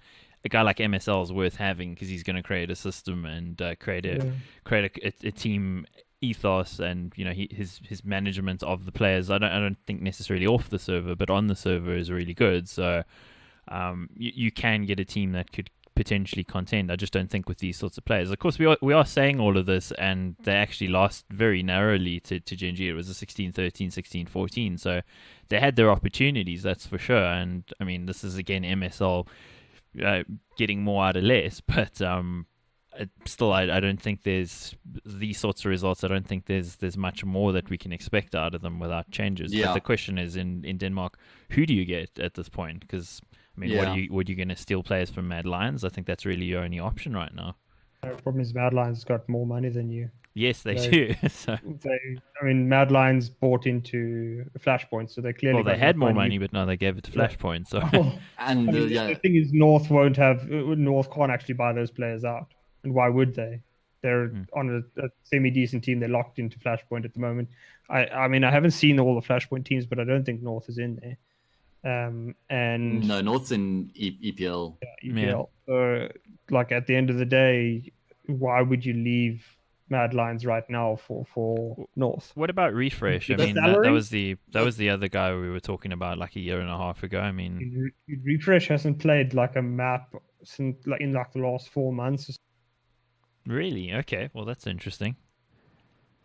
a guy like MSL is worth having because he's going to create a system and create a team ethos, and his management of the players. I don't think necessarily off the server, but on the server is really good. So. You can get a team that could potentially contend. I just don't think with these sorts of players. Of course, we are saying all of this, and they actually lost very narrowly to Gen.G. It was a 16-13, 16-14. So they had their opportunities, that's for sure. And I mean, this is again MSL getting more out of less, but still, I don't think there's these sorts of results. I don't think there's much more that we can expect out of them without changes. Yeah. But the question is, in Denmark, who do you get at this point? Because I mean, what are you going to steal players from Mad Lions? I think that's really your only option right now. The problem is Mad Lions got more money than you. Yes, they do. So. Mad Lions bought into Flashpoint, so they clearly. Well, they had more money, but now they gave it to Flashpoint. So. And the thing is, North can't actually buy those players out, and why would they? They're on a semi-decent team. They're locked into Flashpoint at the moment. I mean, I haven't seen all the Flashpoint teams, but I don't think North is in there. And no, North's in EPL. Yeah, EPL. So, like at the end of the day, why would you leave Mad Lions right now for North? What about Refresh? I mean, that was the other guy we were talking about like a year and a half ago. I mean, Refresh hasn't played like a map since in the last 4 months. Really? Okay. Well, that's interesting.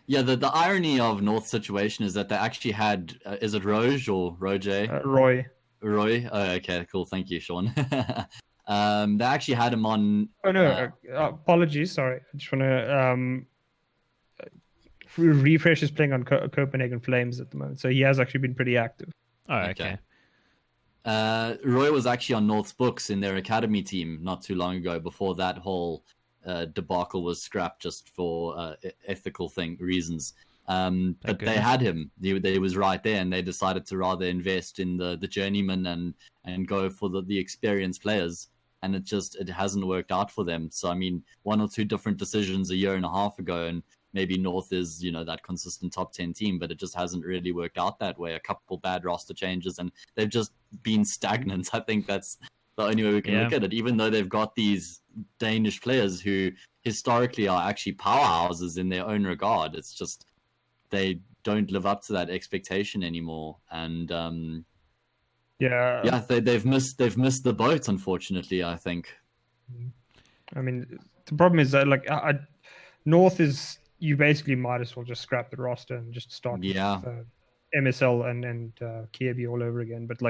Yeah, the irony of North's situation is that they actually had, is it Roge or Roger? Roy. Roy? Oh, okay, cool. Thank you, Sean. They actually had him on... Oh, no. Apologies. Sorry. I just want to... Refresh is playing on Copenhagen Flames at the moment, so he has actually been pretty active. Oh, okay. Roy was actually on North's books in their academy team not too long ago, before that whole... debacle was scrapped just for ethical reasons. But they had him. They was right there, and they decided to rather invest in the journeyman and go for the experienced players. And it hasn't worked out for them. So I mean, 1 or 2 different decisions a year and a half ago, and maybe North is that consistent top 10 team, but it just hasn't really worked out that way. A couple bad roster changes, and they've just been stagnant. I think that's the only way we can look at it, even though they've got these Danish players who historically are actually powerhouses in their own regard. It's just they don't live up to that expectation anymore, and they've missed the boat, unfortunately. I think. I mean, the problem is that North is, you basically might as well just scrap the roster and just start with MSL and Kirby all over again. But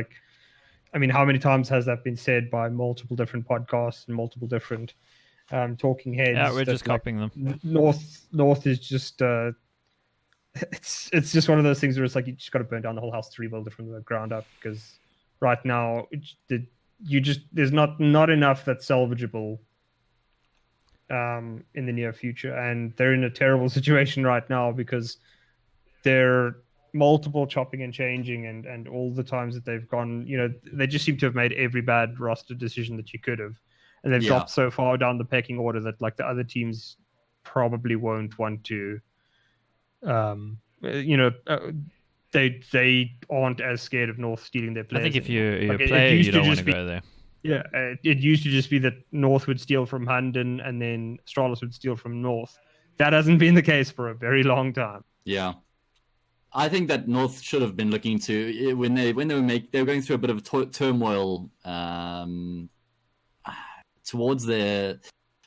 I mean, how many times has that been said by multiple different podcasts and multiple different talking heads? Yeah, we're just copying them. North is just it's just one of those things where it's like you just got to burn down the whole house to rebuild it from the ground up, because right now, there's not enough that's salvageable in the near future, and they're in a terrible situation right now because they're multiple chopping and changing, and all the times that they've gone, they just seem to have made every bad roster decision that you could have, and they've dropped so far down the pecking order that like the other teams probably won't want to they aren't as scared of North stealing their players. I think if you're anymore. a player, you don't want to go there. Yeah, it used to just be that North would steal from Hunden and then Astralis would steal from North. That hasn't been the case for a very long time. Yeah, I think that North should have been looking to when they were going through a bit of turmoil towards their.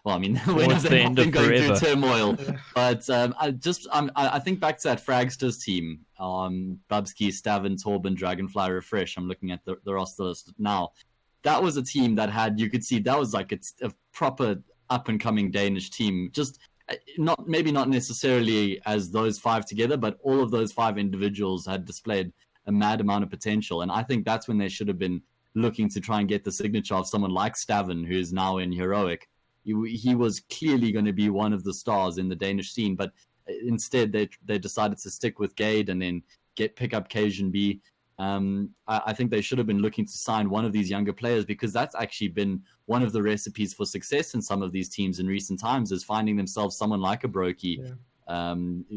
Well, I mean, when have they not been going through turmoil? But I think back to that Fragsters team, Bubsky, Stavin, Torben, Dragonfly, Refresh. I'm looking at the roster list now. That was a team that you could see that was like a proper up and coming Danish team. Just maybe not necessarily as those five together, but all of those five individuals had displayed a mad amount of potential. And I think that's when they should have been looking to try and get the signature of someone like Stavin, who's now in Heroic. He was clearly going to be one of the stars in the Danish scene, but instead they decided to stick with Gade and then pick up Cajun B. I think they should have been looking to sign one of these younger players, because that's actually been one of the recipes for success in some of these teams in recent times, is finding themselves someone like a Brokey,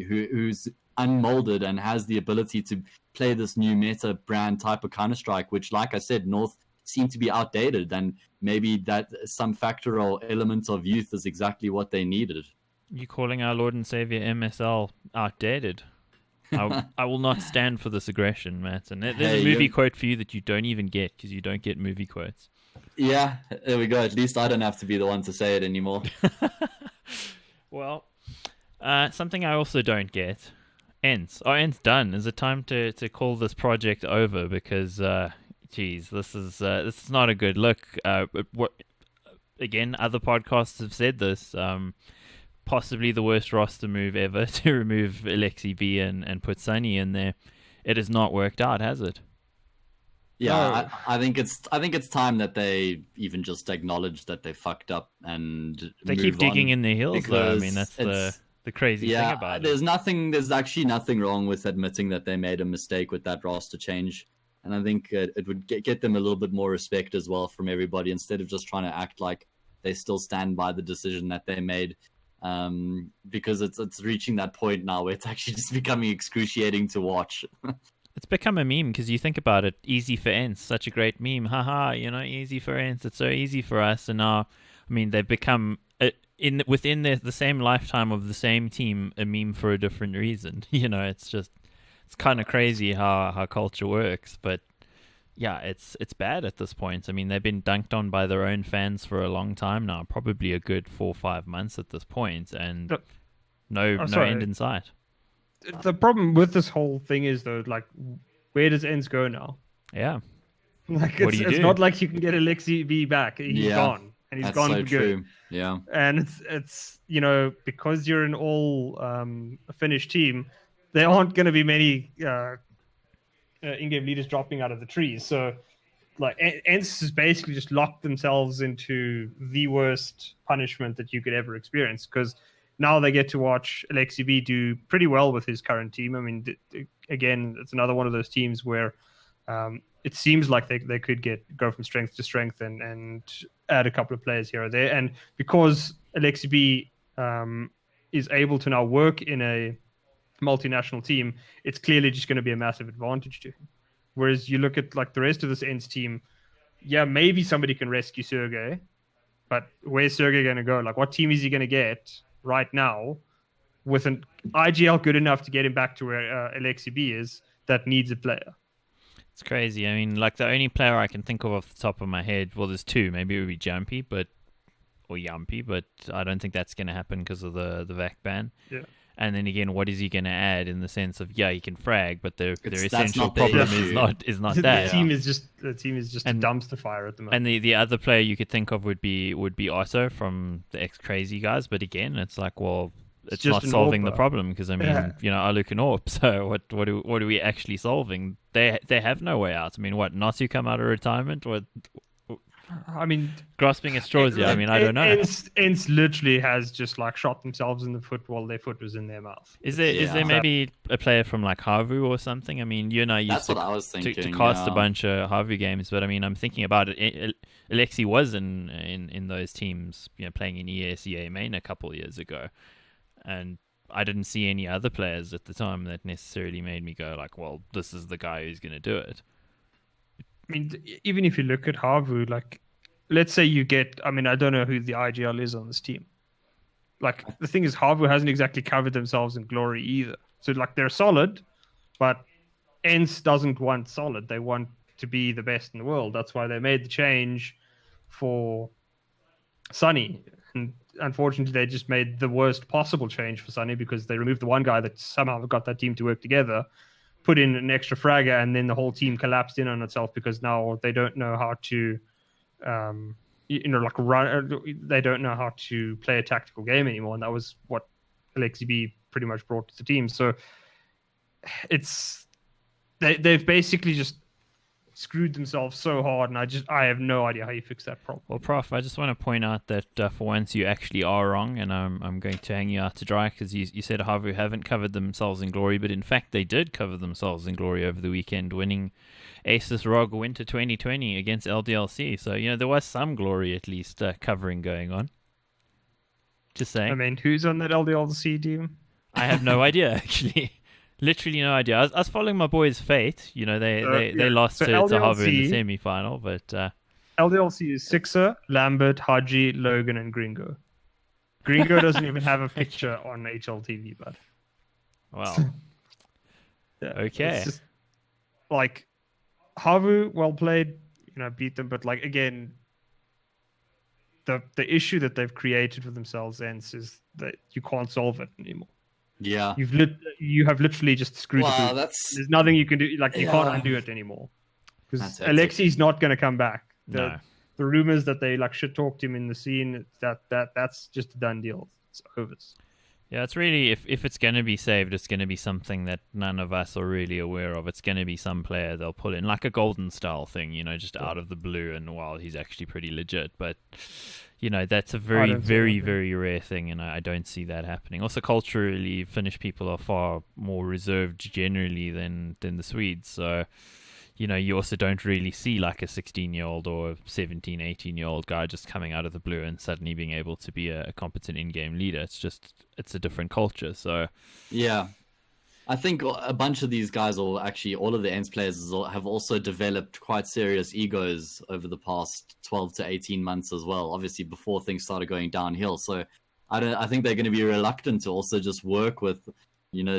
who's unmolded and has the ability to play this new meta brand type of Counter-Strike, which, like I said, North seem to be outdated, and maybe that some factor or element of youth is exactly what they needed. You calling our Lord and Savior MSL outdated? I will not stand for this aggression, Matt. And there's a movie quote for you that you don't even get, because you don't get movie quotes. Yeah, there we go. At least I don't have to be the one to say it anymore. Well, something I also don't get. ENCE. Oh, ENCE done. Is it time to call this project over? Because, this is not a good look. Again, other podcasts have said this. Possibly the worst roster move ever to remove Alexi B and put Sunny in there. It has not worked out, has it? Yeah, no. I think it's time that they even just acknowledge that they fucked up and they keep digging in their heels. Though I mean, that's the crazy thing about it. There's actually nothing wrong with admitting that they made a mistake with that roster change, and I think it would get them a little bit more respect as well from everybody, instead of just trying to act like they still stand by the decision that they made. Because it's reaching that point now where it's actually just becoming excruciating to watch. It's become a meme, because you think about it, easy for ENCE, such a great meme. Haha, easy for ENCE. It's so easy for us. And now, I mean, they've become within the same lifetime of the same team a meme for a different reason. It's kind of crazy how culture works, but. Yeah, it's bad at this point. I mean, they've been dunked on by their own fans for a long time now, probably a good 4 or 5 months at this point, and no end in sight. The problem with this whole thing is, though, like, where does ENCE go now? Yeah. Like, it's not like you can get Alexi B back. He's gone, and he's gone so for true. good. Yeah. And it's because you're an all Finnish team, there aren't going to be many in-game leaders dropping out of the trees. So, like, ENCE has basically just locked themselves into the worst punishment that you could ever experience, because now they get to watch Alexi B do pretty well with his current team. I mean, again, it's another one of those teams where it seems like they could go from strength to strength and add a couple of players here or there. And because Alexi B is able to now work in a multinational team, it's clearly just going to be a massive advantage to him. Whereas you look at like the rest of this ENCE team, yeah, maybe somebody can rescue Sergey, but where's Sergey going to go? Like, what team is he going to get right now with an IGL good enough to get him back to where Alexi B is, that needs a player? It's crazy. I mean, like, the only player I can think of off the top of my head, well, there's two. Maybe it would be Jumpy, or Yumpy, but I don't think that's going to happen because of the VAC ban. Yeah. And then again, what is he going to add in the sense of, he can frag, but their essential problem is not that. The team is just a dumpster fire at the moment. And the other player you could think of would be Otto from the ex-Crazy guys. But again, it's like, well, it's just not an solving the AWP. problem, because I mean, Yeah. I look an AWP. So what are we actually solving? They have no way out. I mean, what, Nasu come out of retirement? What, I mean, grasping at straws? Yeah, I mean, I don't know. ENCE literally has just like shot themselves in the foot while their foot was in their mouth. Is there Yeah. maybe a player from like HAVU or something? I mean, you and I used That's what I was to thinking. cast a yeah. bunch of HAVU games, but I mean, I'm thinking about it. Alexi was in those teams, playing in ESEA main a couple of years ago, and I didn't see any other players at the time that necessarily made me go like, well, this is the guy who's going to do it. I mean, even if you look at Havu, like, let's say you get, I mean, I don't know who the IGL is on this team. Like, the thing is, Havu hasn't exactly covered themselves in glory either. So, like, they're solid, but ENCE doesn't want solid. They want to be the best in the world. That's why they made the change for Sunny. And unfortunately, they just made the worst possible change for Sunny, because they removed the one guy that somehow got that team to work together, put in an extra fragger, and then the whole team collapsed in on itself, because now they don't know how to, run. They don't know how to play a tactical game anymore, and that was what Alexi B pretty much brought to the team. So they've basically just screwed themselves so hard, and I have no idea how you fix that problem. Well, Prof, I just want to point out that for once you actually are wrong, and I'm going to hang you out to dry, because you said Havu haven't covered themselves in glory, but in fact they did cover themselves in glory over the weekend, winning Asus ROG Winter 2020 against LDLC. So, there was some glory at least covering going on. Just saying. I mean, who's on that LDLC team? I have no idea, actually. Literally no idea. I was following my boys' fate. They lost to Havu in the semi-final, but LDLC is Sixer, Lambert, Haji, Logan, and Gringo. Gringo doesn't even have a picture on HLTV, but wow. yeah, Okay. it's just, like, Havu, well played, beat them, but like, again, the issue that they've created for themselves is that you can't solve it anymore. Yeah. You have literally just screwed the boot. There's nothing you can do. Like, you can't undo it anymore, because Alexi's not going to come back. The rumors that they like shit talked him in the scene, that's just a done deal. It's over. Yeah, it's really, if it's going to be saved, it's going to be something that none of us are really aware of. It's going to be some player they'll pull in, like a Golden style thing, just out of the blue, and while he's actually pretty legit. But, that's a very, very, very rare thing, and I don't see that happening. Also, culturally, Finnish people are far more reserved generally than the Swedes. So, you also don't really see like a 16-year-old or 17, 18-year-old guy just coming out of the blue and suddenly being able to be a competent in-game leader. It's a different culture. So yeah, I think a bunch of these guys, or actually all of the ENCE players, have also developed quite serious egos over the past 12 to 18 months as well, obviously before things started going downhill. So I think they're going to be reluctant to also just work with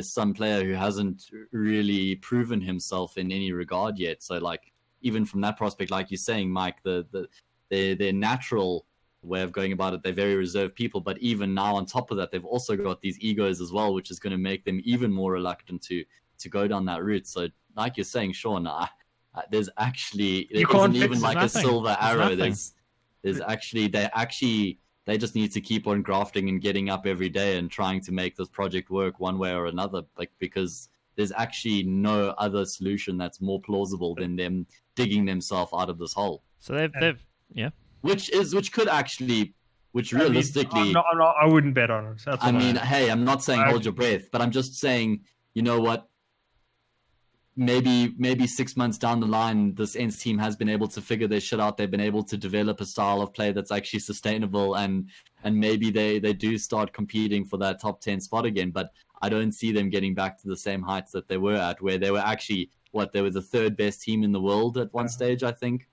some player who hasn't really proven himself in any regard yet. So, like, even from that prospect, like you're saying, Mike, their natural way of going about it, they're very reserved people. But even now, on top of that, they've also got these egos as well, which is going to make them even more reluctant to go down that route. So, like you're saying, Sean, there's actually there isn't even like a silver arrow. There's actually they just need to keep on grafting and getting up every day and trying to make this project work one way or another, because there's actually no other solution that's more plausible than them digging themselves out of this hole. So they've which realistically, I wouldn't bet on it. Hey, I'm not saying hold your breath, but I'm just saying, you know what? Maybe 6 months down the line, this ENCE team has been able to figure their shit out. They've been able to develop a style of play that's actually sustainable, and maybe they do start competing for that top 10 spot again. But I don't see them getting back to the same heights that they were at, where they were actually they were the third best team in the world at one stage, I think.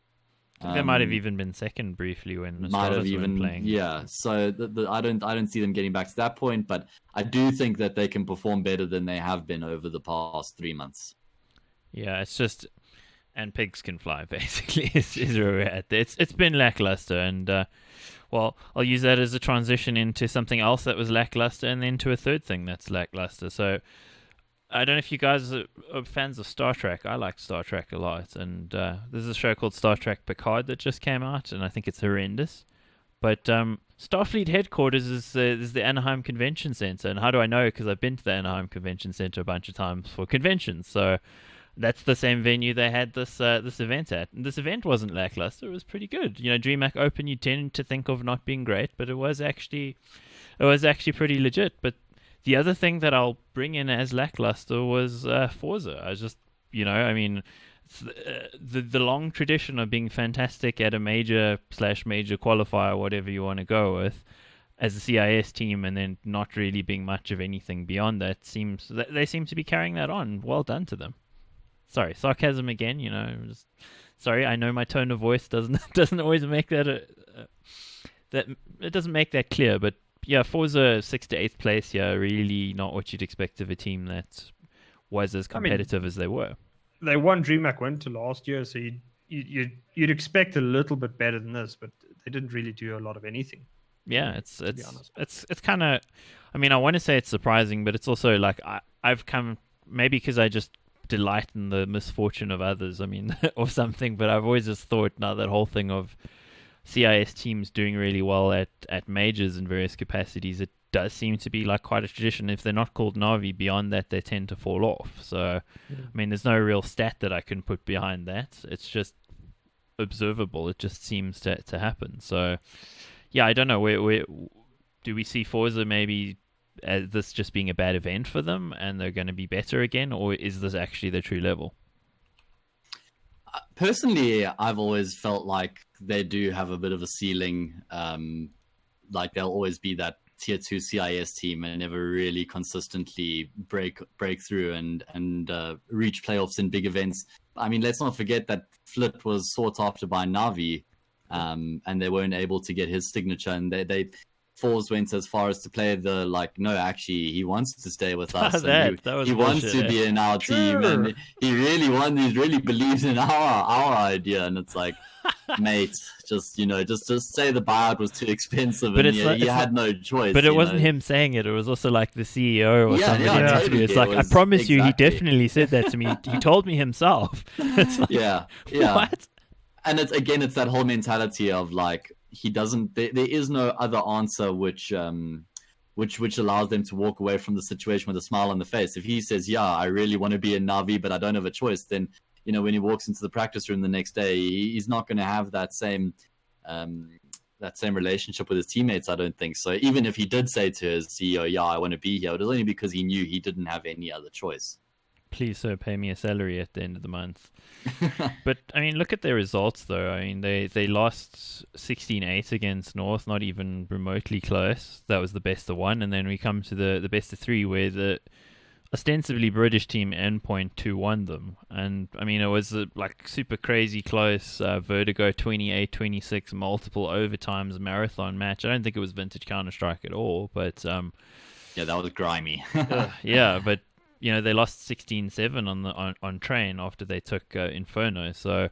They might have even been second briefly when Astralis were playing. Yeah, so I don't see them getting back to that point, but I do think that they can perform better than they have been over the past 3 months. Yeah, it's just, and pigs can fly, basically, is where we're at. It's been lackluster, and, well, I'll use that as a transition into something else that was lackluster, and then to a third thing that's lackluster. So, I don't know if you guys are fans of Star Trek. I like Star Trek a lot, and there's a show called Star Trek Picard that just came out, and I think it's horrendous. But Starfleet headquarters is the Anaheim Convention Center, and how do I know? Because I've been to the Anaheim Convention Center a bunch of times for conventions. So that's the same venue they had this event at. And this event wasn't lackluster; it was pretty good. You know, DreamHack Open you tend to think of not being great, but it was actually pretty legit. But the other thing that I'll bring in as lackluster was Forza. I just, I mean, the long tradition of being fantastic at a major qualifier, whatever you want to go with, as a CIS team, and then not really being much of anything beyond that, they seem to be carrying that on. Well done to them. Sorry, sarcasm again. Sorry, I know my tone of voice doesn't always make that that it doesn't make that clear, but yeah, Forza 6th to 8th place. Yeah, really not what you'd expect of a team that was as competitive as they were. They won DreamHack Winter last year, so you'd expect a little bit better than this, but they didn't really do a lot of anything. Yeah, it's kind of. I mean, I want to say it's surprising, but it's also like I've come maybe because I just delight in the misfortune of others. I mean, or something. But I've always just thought now that whole thing of CIS teams doing really well at majors in various capacities, it does seem to be like quite a tradition. If they're not called Navi, beyond that they tend to fall off. So, I mean, there's no real stat that I can put behind that. It's just observable. It just seems to happen. So, yeah, I don't know. Do we see Forza maybe as this just being a bad event for them and they're going to be better again, or is this actually the true level? Personally, I've always felt like they do have a bit of a ceiling. Like they'll always be that tier 2 CIS team and never really consistently break through and reach playoffs in big events. I mean, let's not forget that Flit was sought after by Navi, and they weren't able to get his signature, and they Forze went as far as to play the no, actually he wants to stay with us. He wants to be in our team, and he really believes in our idea. And it's like, mate, just say the buyout was too expensive, but he had no choice. But it wasn't him saying it; it was also like the CEO or something. Yeah, totally. It's like, I promise you, he definitely said that to me. He told me himself. It's like, yeah. What? And it's that whole mentality of like, he doesn't. There is no other answer which allows them to walk away from the situation with a smile on the face. If he says, "Yeah, I really want to be in Navi, but I don't have a choice," then when he walks into the practice room the next day, he's not going to have that same relationship with his teammates. I don't think so. Even if he did say to his CEO, "Yeah, I want to be here," it was only because he knew he didn't have any other choice. Please, sir, pay me a salary at the end of the month. But, I mean, look at their results, though. I mean, they lost 16-8 against North, not even remotely close. That was the best of one. And then we come to the best of three, where the ostensibly British team Endpoint 2-1 them. And, I mean, it was super crazy close Vertigo 28-26 multiple overtimes marathon match. I don't think it was vintage Counter-Strike at all, but... yeah, that was grimy. Yeah, but... they lost 16-7 on train after they took Inferno. So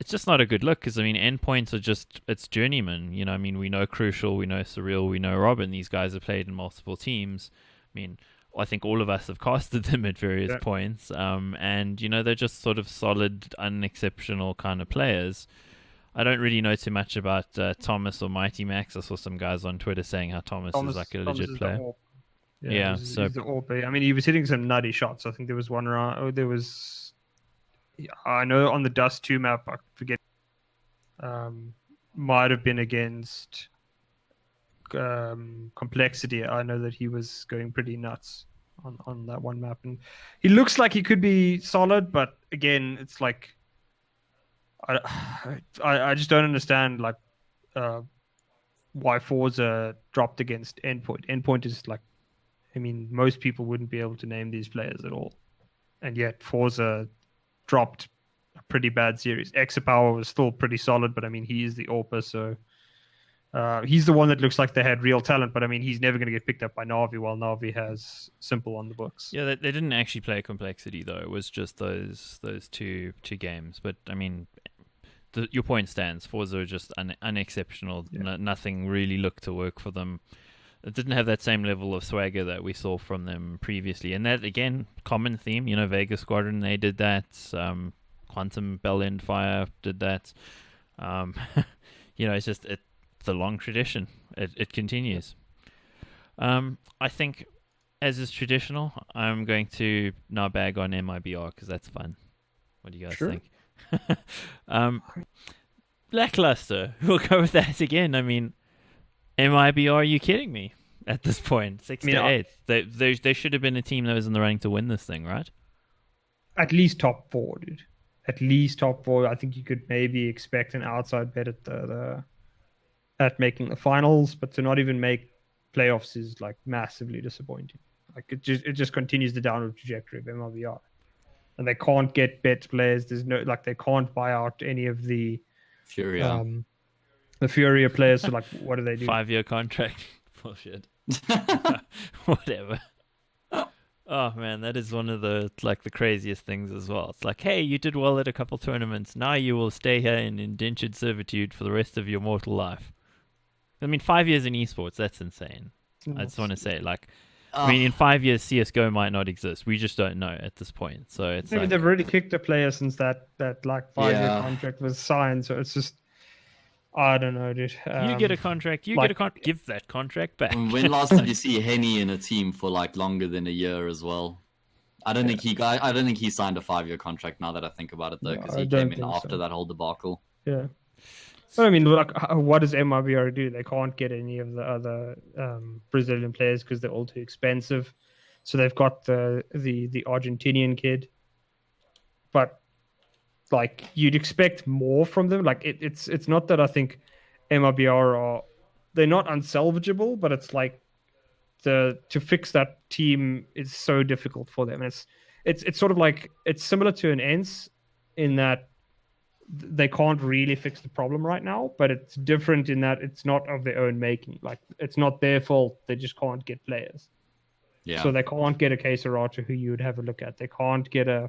it's just not a good look, because, I mean, Endpoints are it's journeymen. I mean, we know Crucial, we know Surreal, we know Robin. These guys have played in multiple teams. I mean, I think all of us have casted them at various points. And, they're just sort of solid, unexceptional kind of players. I don't really know too much about Thomas or Mighty Max. I saw some guys on Twitter saying how Thomas is like a legit player. Yeah, he's the AWP. I mean, he was hitting some nutty shots. I think there was one round. I know on the Dust 2 map, I forget, might have been against Complexity. I know that he was going pretty nuts on that one map, and he looks like he could be solid. But again, it's like I just don't understand why Forza dropped against Endpoint. Endpoint is like, I mean, most people wouldn't be able to name these players at all. And yet Forza dropped a pretty bad series. Exapower was still pretty solid, but I mean, he is the AWPer, so he's the one that looks like they had real talent, but I mean, he's never going to get picked up by Navi, while Navi has Simple on the books. Yeah, they didn't actually play Complexity, though. It was just those two games. But, I mean, your point stands. Forza are just unexceptional. Yeah. Nothing really looked to work for them. It didn't have that same level of swagger that we saw from them previously. And that, again, common theme. Vegas Squadron, they did that. Quantum Bell End Fire did that. It's just... the long tradition. It continues. I think, as is traditional, I'm going to now bag on MIBR because that's fun. What do you guys Sure. think? Lackluster. We'll go with that again. I mean, MIBR, are you kidding me? At this point, 6 to 8. They should have been a team that was in the running to win this thing, right? At least top 4, dude. At least top 4. I think you could maybe expect an outside bet at making the finals, but to not even make playoffs is like massively disappointing. Like it just continues the downward trajectory of MLBR, and they can't get bet players. There's no they can't buy out any of the Furia. The Furia players. So like, what do they do? 5-year contract. Bullshit. Whatever. Oh man, that is one of the craziest things as well. It's like, hey, you did well at a couple tournaments. Now you will stay here in indentured servitude for the rest of your mortal life. I mean, 5 years in esports, that's insane. I just want to say, I mean, in 5 years, CSGO might not exist. We just don't know at this point. So it's Maybe they've already kicked a player since that 5-year contract was signed. So it's just, I don't know, dude. You get a contract. Get a contract. Give that contract back. When last did you see Henny in a team for longer than a year as well? I don't think he signed a 5-year contract. Now that I think about it, though, because he came in after that whole debacle. Yeah. But I mean, what does MIBR do? They can't get any of the other Brazilian players because they're all too expensive. So they've got the Argentinian kid, but you'd expect more from them. It's not that I think MIBR they're not unsalvageable, but it's to fix that team is so difficult for them. And it's sort of it's similar to an ENCE in that they can't really fix the problem right now, but it's different in that it's not of their own making. It's not their fault. They just can't get players. Yeah. So they can't get a Caserato who you would have a look at. They can't get a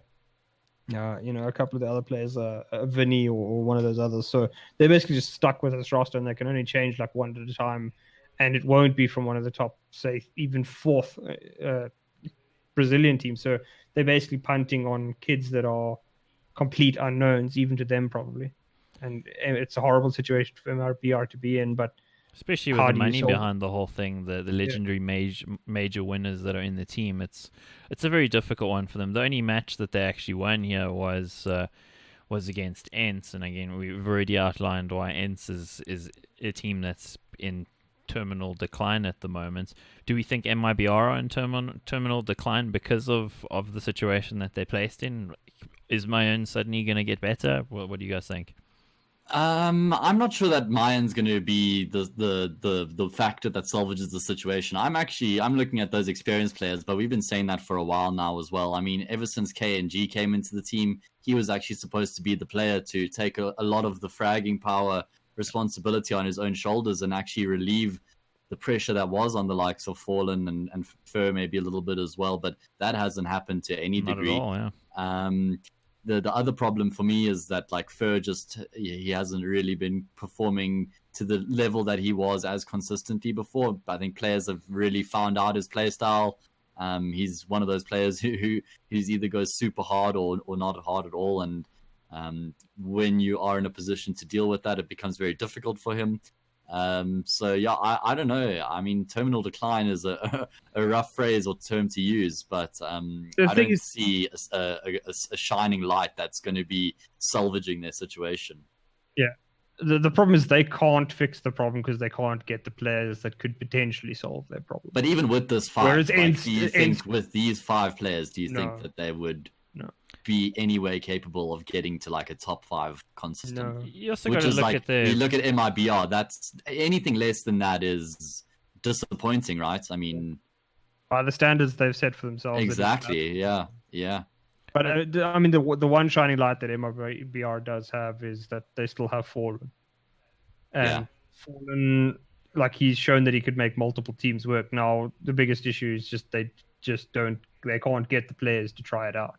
couple of the other players, a Vinny or one of those others. So they're basically just stuck with this roster, and they can only change one at a time, and it won't be from one of the top, say, even fourth Brazilian teams. So they're basically punting on kids that are complete unknowns, even to them probably, and it's a horrible situation for MIBR to be in. But especially with the money behind the whole thing, the legendary major winners that are in the team, it's a very difficult one for them. The only match that they actually won here was against ENCE, and again we've already outlined why ENCE is a team that's in terminal decline at the moment. Do we think MIBR are in terminal decline because of the situation that they're placed in? Is Mayan suddenly going to get better? What do you guys think? I'm not sure that Mayan's going to be the factor that salvages the situation. I'm looking at those experienced players, but we've been saying that for a while now as well. I mean, ever since Gen.G came into the team, he was actually supposed to be the player to take a lot of the fragging power responsibility on his own shoulders and actually relieve the pressure that was on the likes of Fallen and Fur maybe a little bit as well, but that hasn't happened to any degree. Not at all, yeah. The other problem for me is that Fur he hasn't really been performing to the level that he was as consistently before. I think players have really found out his play style. He's one of those players who's either goes super hard or not hard at all, and when you are in a position to deal with that, it becomes very difficult for him. So yeah, I don't know. I mean, terminal decline is a rough phrase or term to use, but I don't see a shining light that's going to be salvaging their situation. Yeah, the problem is they can't fix the problem because they can't get the players that could potentially solve their problem. But even with this five, do you think with these 5 players, do you think that they would be any way capable of getting to a top 5 consistent? No. You also got to look at the... You look at MIBR, that's anything less than that is disappointing, right? I mean, by the standards they've set for themselves. Exactly. Yeah. But I mean, the one shining light that MIBR does have is that they still have Fallen, and Fallen, he's shown that he could make multiple teams work. Now the biggest issue is they can't get the players to try it out.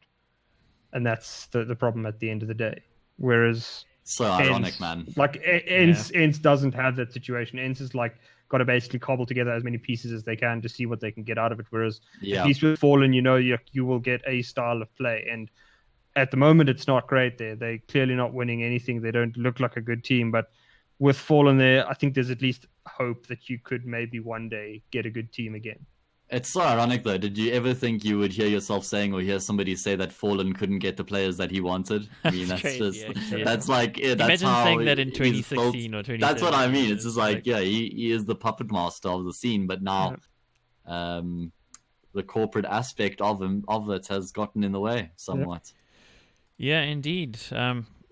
And that's the problem at the end of the day. Whereas so ironic, man. ENCE doesn't have that situation. ENCE is got to basically cobble together as many pieces as they can to see what they can get out of it. Whereas at least with Fallen, you will get a style of play. And at the moment, it's not great there. They're clearly not winning anything. They don't look like a good team. But with Fallen there, I think there's at least hope that you could maybe one day get a good team again. It's so ironic though. Did you ever think you would hear yourself saying or hear somebody say that Fallen couldn't get the players that he wanted? I mean, that's crazy, just actually. that's like that's Imagine how saying that in he's 2016 built. or 2017. That's what I mean. It's just like yeah, he is the puppet master of the scene, but now, the corporate aspect of it has gotten in the way somewhat. Yeah, indeed.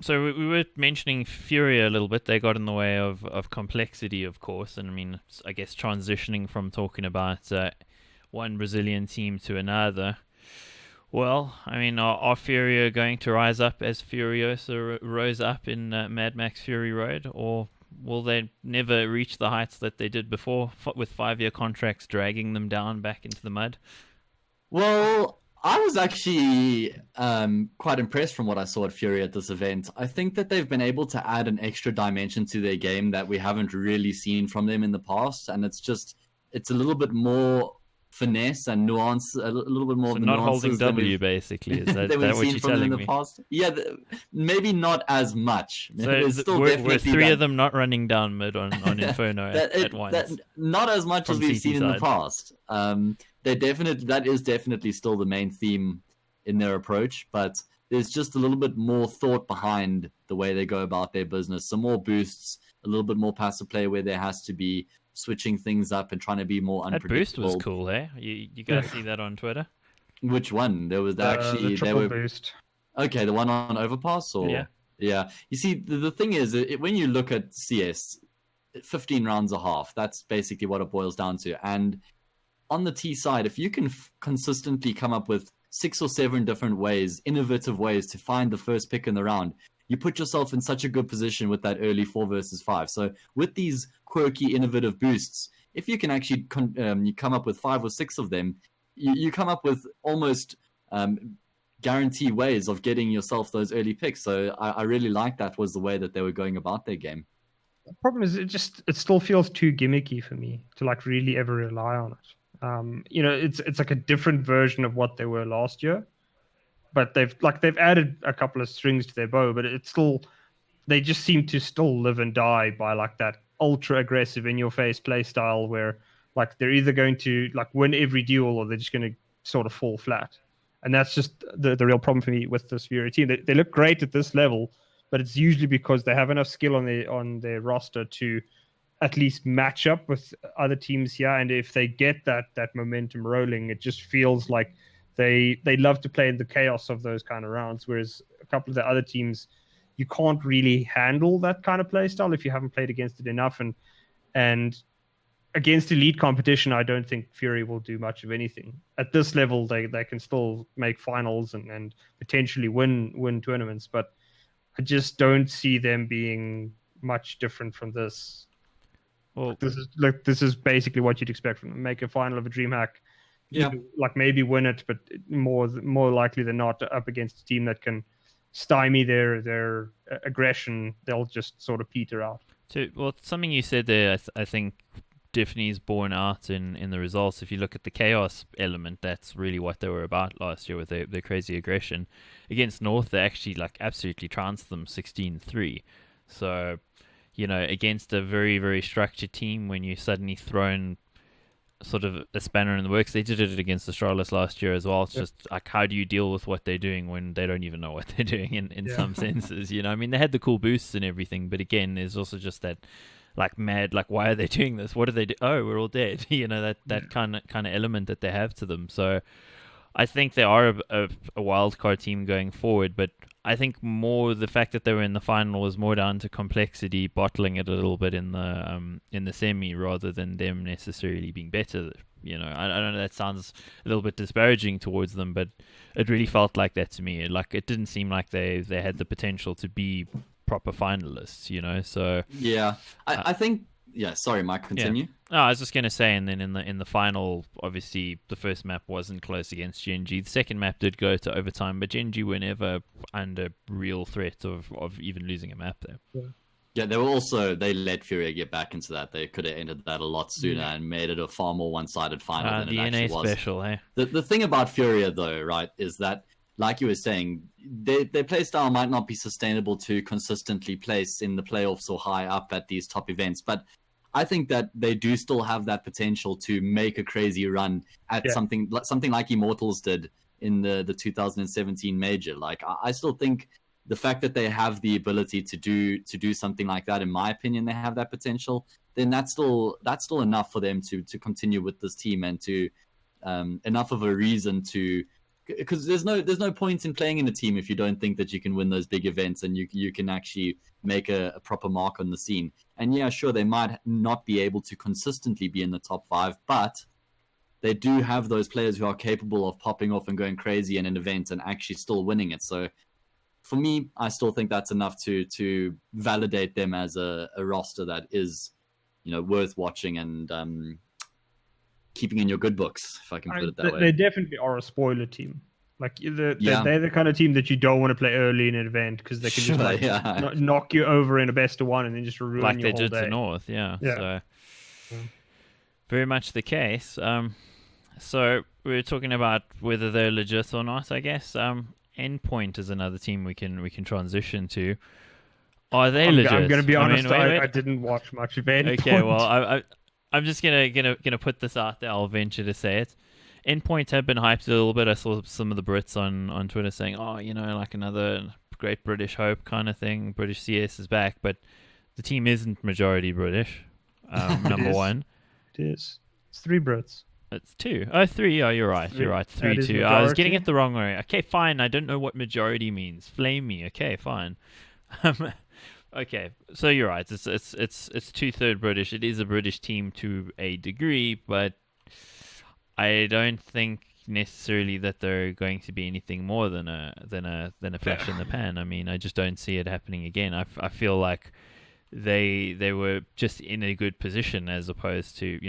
So we were mentioning Furia a little bit. They got in the way of complexity, of course, and I mean, I guess transitioning from talking about one Brazilian team to another. Well, I mean, are Furia going to rise up as Furia-osa rose up in Mad Max Fury Road, or will they never reach the heights that they did before, with 5-year contracts dragging them down back into the mud? Well, I was actually quite impressed from what I saw at Fury at this event. I think that they've been able to add an extra dimension to their game that we haven't really seen from them in the past, and it's a little bit more finesse and nuance, a little bit more. So of the not nuances holding than W, basically. Is that, that we've what seen you're from them telling in the me? past. Yeah, maybe not as much. So There's still were definitely 3 that, of them not running down mid on Inferno at once? not as much From as we've CT seen in the side. past. That is definitely still the main theme in their approach, but there's just a little bit more thought behind the way they go about their business. Some more boosts, a little bit more passive play where there has to be switching things up and trying to be more That unpredictable. boost was cool, eh? You guys see that on Twitter? Which one? There was actually the they triple were boost. okay. The one on Overpass, or Yeah. You see, the thing is, when you look at CS, 15 rounds a half. That's basically what it boils down to. And on the T side, if you can consistently come up with 6 or 7 different ways, innovative ways to find the first pick in the round, you put yourself in such a good position with that early 4 versus 5. So with these quirky, innovative boosts, if you can actually you come up with 5 or 6 of them, you come up with almost guaranteed ways of getting yourself those early picks. So I really like that was the way that they were going about their game. The problem is it still feels too gimmicky for me to like really ever rely on it. It's like a different version of what they were last year, but they've added a couple of strings to their bow, but it's still, they just seem to still live and die by like that ultra aggressive in your face play style where like they're either going to like win every duel or they're just going to sort of fall flat. And that's just the real problem for me with this Fury team. They look great at this level, but it's usually because they have enough skill on their roster to at least match up with other teams here. And if they get that momentum rolling, it just feels like they love to play in the chaos of those kind of rounds. Whereas a couple of the other teams, you can't really handle that kind of play style if you haven't played against it enough. And against elite competition, I don't think Fury will do much of anything. At this level, they can still make finals and potentially win tournaments, but I just don't see them being much different from this. Well, this is basically what you'd expect from them. Make a final of a Dreamhack, Yeah, like maybe win it, but more likely than not, up against a team that can stymie their aggression, they'll just sort of peter out. So, well, something you said there, I think definitely is borne out in the results. If you look at the chaos element, that's really what they were about last year with their crazy aggression. Against North, they actually like absolutely trounced them 16-3. So, against a very, very structured team, when you suddenly thrown sort of a spanner in the works, they did it against the Charlottes last year as well. It's just like, how do you deal with what they're doing when they don't even know what they're doing in some senses? I mean, they had the cool boosts and everything, but again, there's also just that like mad, like, why are they doing this? What do they do? Oh, we're all dead. That kind of element that they have to them. So I think they are a wild card team going forward, but I think more the fact that they were in the final was more down to complexity, bottling it a little bit in the semi rather than them necessarily being better. I don't know, that sounds a little bit disparaging towards them, but it really felt like that to me. Like, it didn't seem like they had the potential to be proper finalists, so yeah. I think, yeah, sorry, Mike, continue. No, I was just going to say, and then in the final, obviously, the first map wasn't close against Gen.G. The second map did go to overtime, but Gen.G were never under real threat of even losing a map there. Yeah, they let Furia get back into that. They could have ended that a lot sooner and made it a far more one-sided final than the it actually NA was. special, eh? The thing about Furia, though, right, is that like you were saying, their play style might not be sustainable to consistently place in the playoffs or high up at these top events, but I think that they do still have that potential to make a crazy run at something like Immortals did in the 2017 major. Like, I still think the fact that they have the ability to do something like that, in my opinion, they have that potential, then that's still enough for them to continue with this team, and to enough of a reason to, because there's no point in playing in a team if you don't think that you can win those big events and you can actually make a proper mark on the scene. And yeah, sure, they might not be able to consistently be in the top 5, but they do have those players who are capable of popping off and going crazy in an event and actually still winning it. So for me, I still think that's enough to validate them as a roster that is, worth watching and keeping in your good books, if I can put it that way. They definitely are a spoiler team. Like, they're the kind of team that you don't want to play early in an event, because they can just knock you over in a best of one and then just ruin your whole day. Like they did to North, So very much the case. So we were talking about whether they're legit or not, I guess. Endpoint is another team we can transition to. Are they legit? I'm going to be honest. I didn't watch much of Endpoint. Okay, well, I'm just gonna put this out there. I'll venture to say it. Endpoint have been hyped a little bit. I saw some of the Brits on Twitter saying, like another great British hope kind of thing. British CS is back, but the team isn't majority British. Number one. It is. It's 3 Brits. It's 2. Oh, 3. Oh, you're right. 3. You're right. 3-2. I was getting it the wrong way. Okay, fine. I don't know what majority means. Flame me. Okay, fine. Okay, so you're right. It's 2/3 British. It is a British team to a degree, but I don't think necessarily that they're going to be anything more than a flash in the pan. I mean, I just don't see it happening again. I feel like they were just in a good position, as opposed to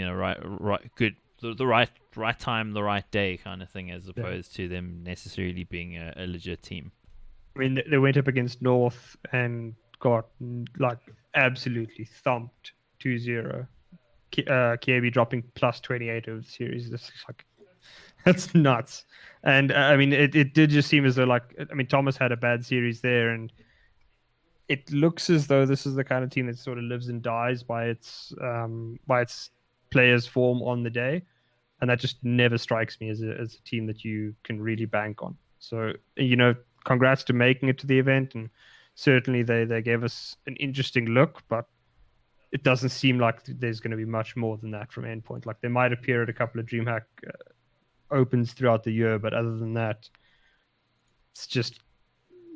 the right time, the right day kind of thing, as opposed to them necessarily being a legit team. I mean, they went up against North and got absolutely thumped 2-0. KB dropping plus 28 over the series. That's nuts. And I mean, it did just seem as though Thomas had a bad series there, and it looks as though this is the kind of team that sort of lives and dies by its players' form on the day, and that just never strikes me as a team that you can really bank on. So congrats to making it to the event, and certainly they gave us an interesting look, but it doesn't seem like there's going to be much more than that from Endpoint. Like, they might appear at a couple of Dreamhack opens throughout the year, but other than that, it's just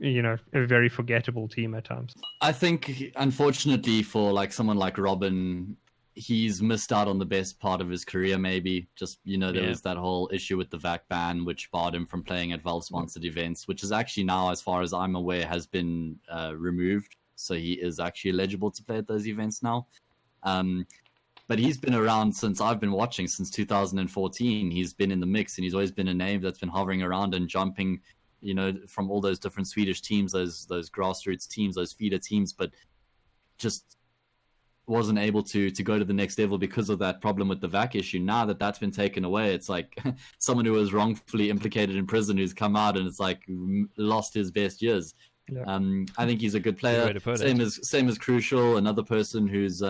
a very forgettable team at times. I think, unfortunately, for someone like Robin, he's missed out on the best part of his career, maybe. Just, there was that whole issue with the VAC ban, which barred him from playing at Valve-sponsored events, which is actually now, as far as I'm aware, has been removed. So he is actually eligible to play at those events now. But he's been around since I've been watching, since 2014. He's been in the mix, and he's always been a name that's been hovering around and jumping, from all those different Swedish teams, those grassroots teams, those feeder teams, but just wasn't able to go to the next level because of that problem with the VAC issue. Now that that's been taken away, it's like someone who was wrongfully implicated in prison who's come out and it's lost his best years. Yeah. I think he's a good player. Same as Crucial, another person who's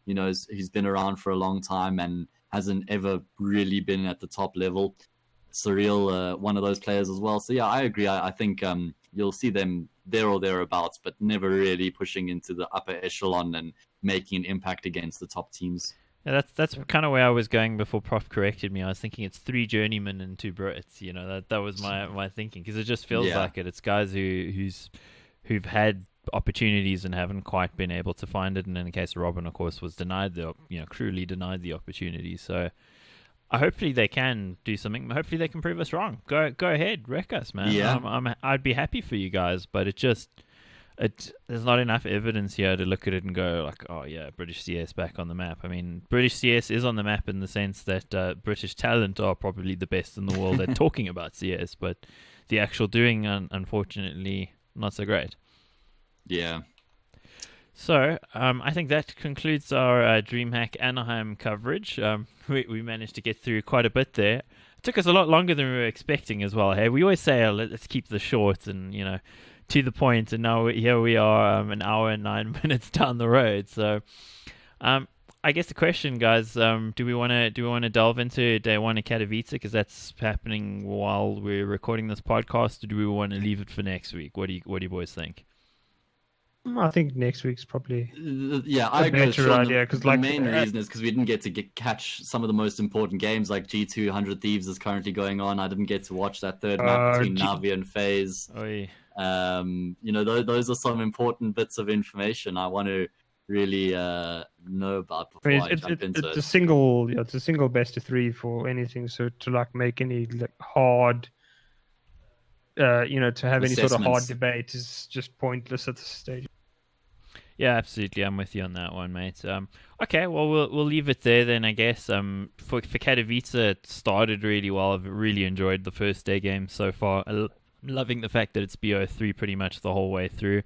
he's been around for a long time and hasn't ever really been at the top level. Surreal, one of those players as well. So yeah, I agree. I think you'll see them there or thereabouts, but never really pushing into the upper echelon and making an impact against the top teams. Yeah, that's kind of where I was going before Prof corrected me. I was thinking it's 3 journeymen and 2 Brits. That was my thinking, because it just feels like it. It's guys who've had opportunities and haven't quite been able to find it. And in the case of Robin, of course, was cruelly denied the opportunity. So hopefully they can do something. Hopefully they can prove us wrong. Go ahead, wreck us, man. Yeah. I'd be happy for you guys, but there's not enough evidence here to look at it and go oh yeah, British CS back on the map. I mean, British CS is on the map in the sense that British talent are probably the best in the world at talking about CS, but the actual doing, unfortunately, not so great. Yeah. So, I think that concludes our Dreamhack Anaheim coverage. We managed to get through quite a bit there. It took us a lot longer than we were expecting as well. Hey, we always say, let's keep this short and, to the point. And now here we are, an hour and 9 minutes down the road. So, I guess the question, guys, do we want to delve into day one of Katowice, because that's happening while we're recording this podcast, or do we want to leave it for next week? What do you boys think? I think next week's probably I agree with better Sean. idea, because The main reason is because we didn't get to catch some of the most important games, like G2 100 Thieves is currently going on. I didn't get to watch that third map between Navi and FaZe. Those are some important bits of information I want to really know about before I jump into it. It's a single best of 3 for anything. So to make any hard, to have any sort of hard debate is just pointless at this stage. Yeah, absolutely. I'm with you on that one, mate. Okay, well, we'll leave it there then, I guess. For Katowice, it started really well. I've really enjoyed the first day game so far. Loving the fact that it's BO3 pretty much the whole way through.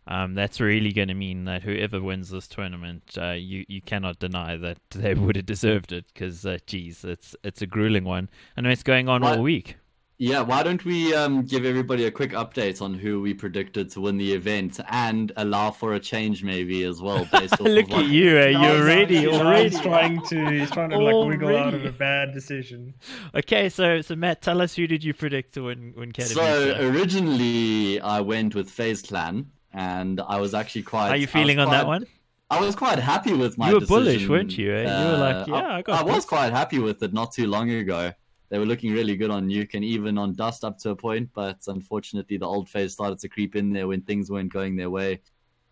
That's really going to mean that whoever wins this tournament, you cannot deny that they would have deserved it, because, it's a grueling one. I know it's going on all week. Yeah, why don't we give everybody a quick update on who we predicted to win the event, and allow for a change maybe as well based off Look of at you, you're already. He's trying to wiggle out of a bad decision. Okay, so Matt, tell us, who did you predict to win Katowice? So originally I went with FaZe Clan, and I was actually quite... How are you feeling on that one? I was quite happy with my decision. You were decision. bullish, weren't you? You were like, I was quite happy with it not too long ago. They were looking really good on Nuke and even on Dust up to a point, but unfortunately the old FaZe started to creep in there when things weren't going their way.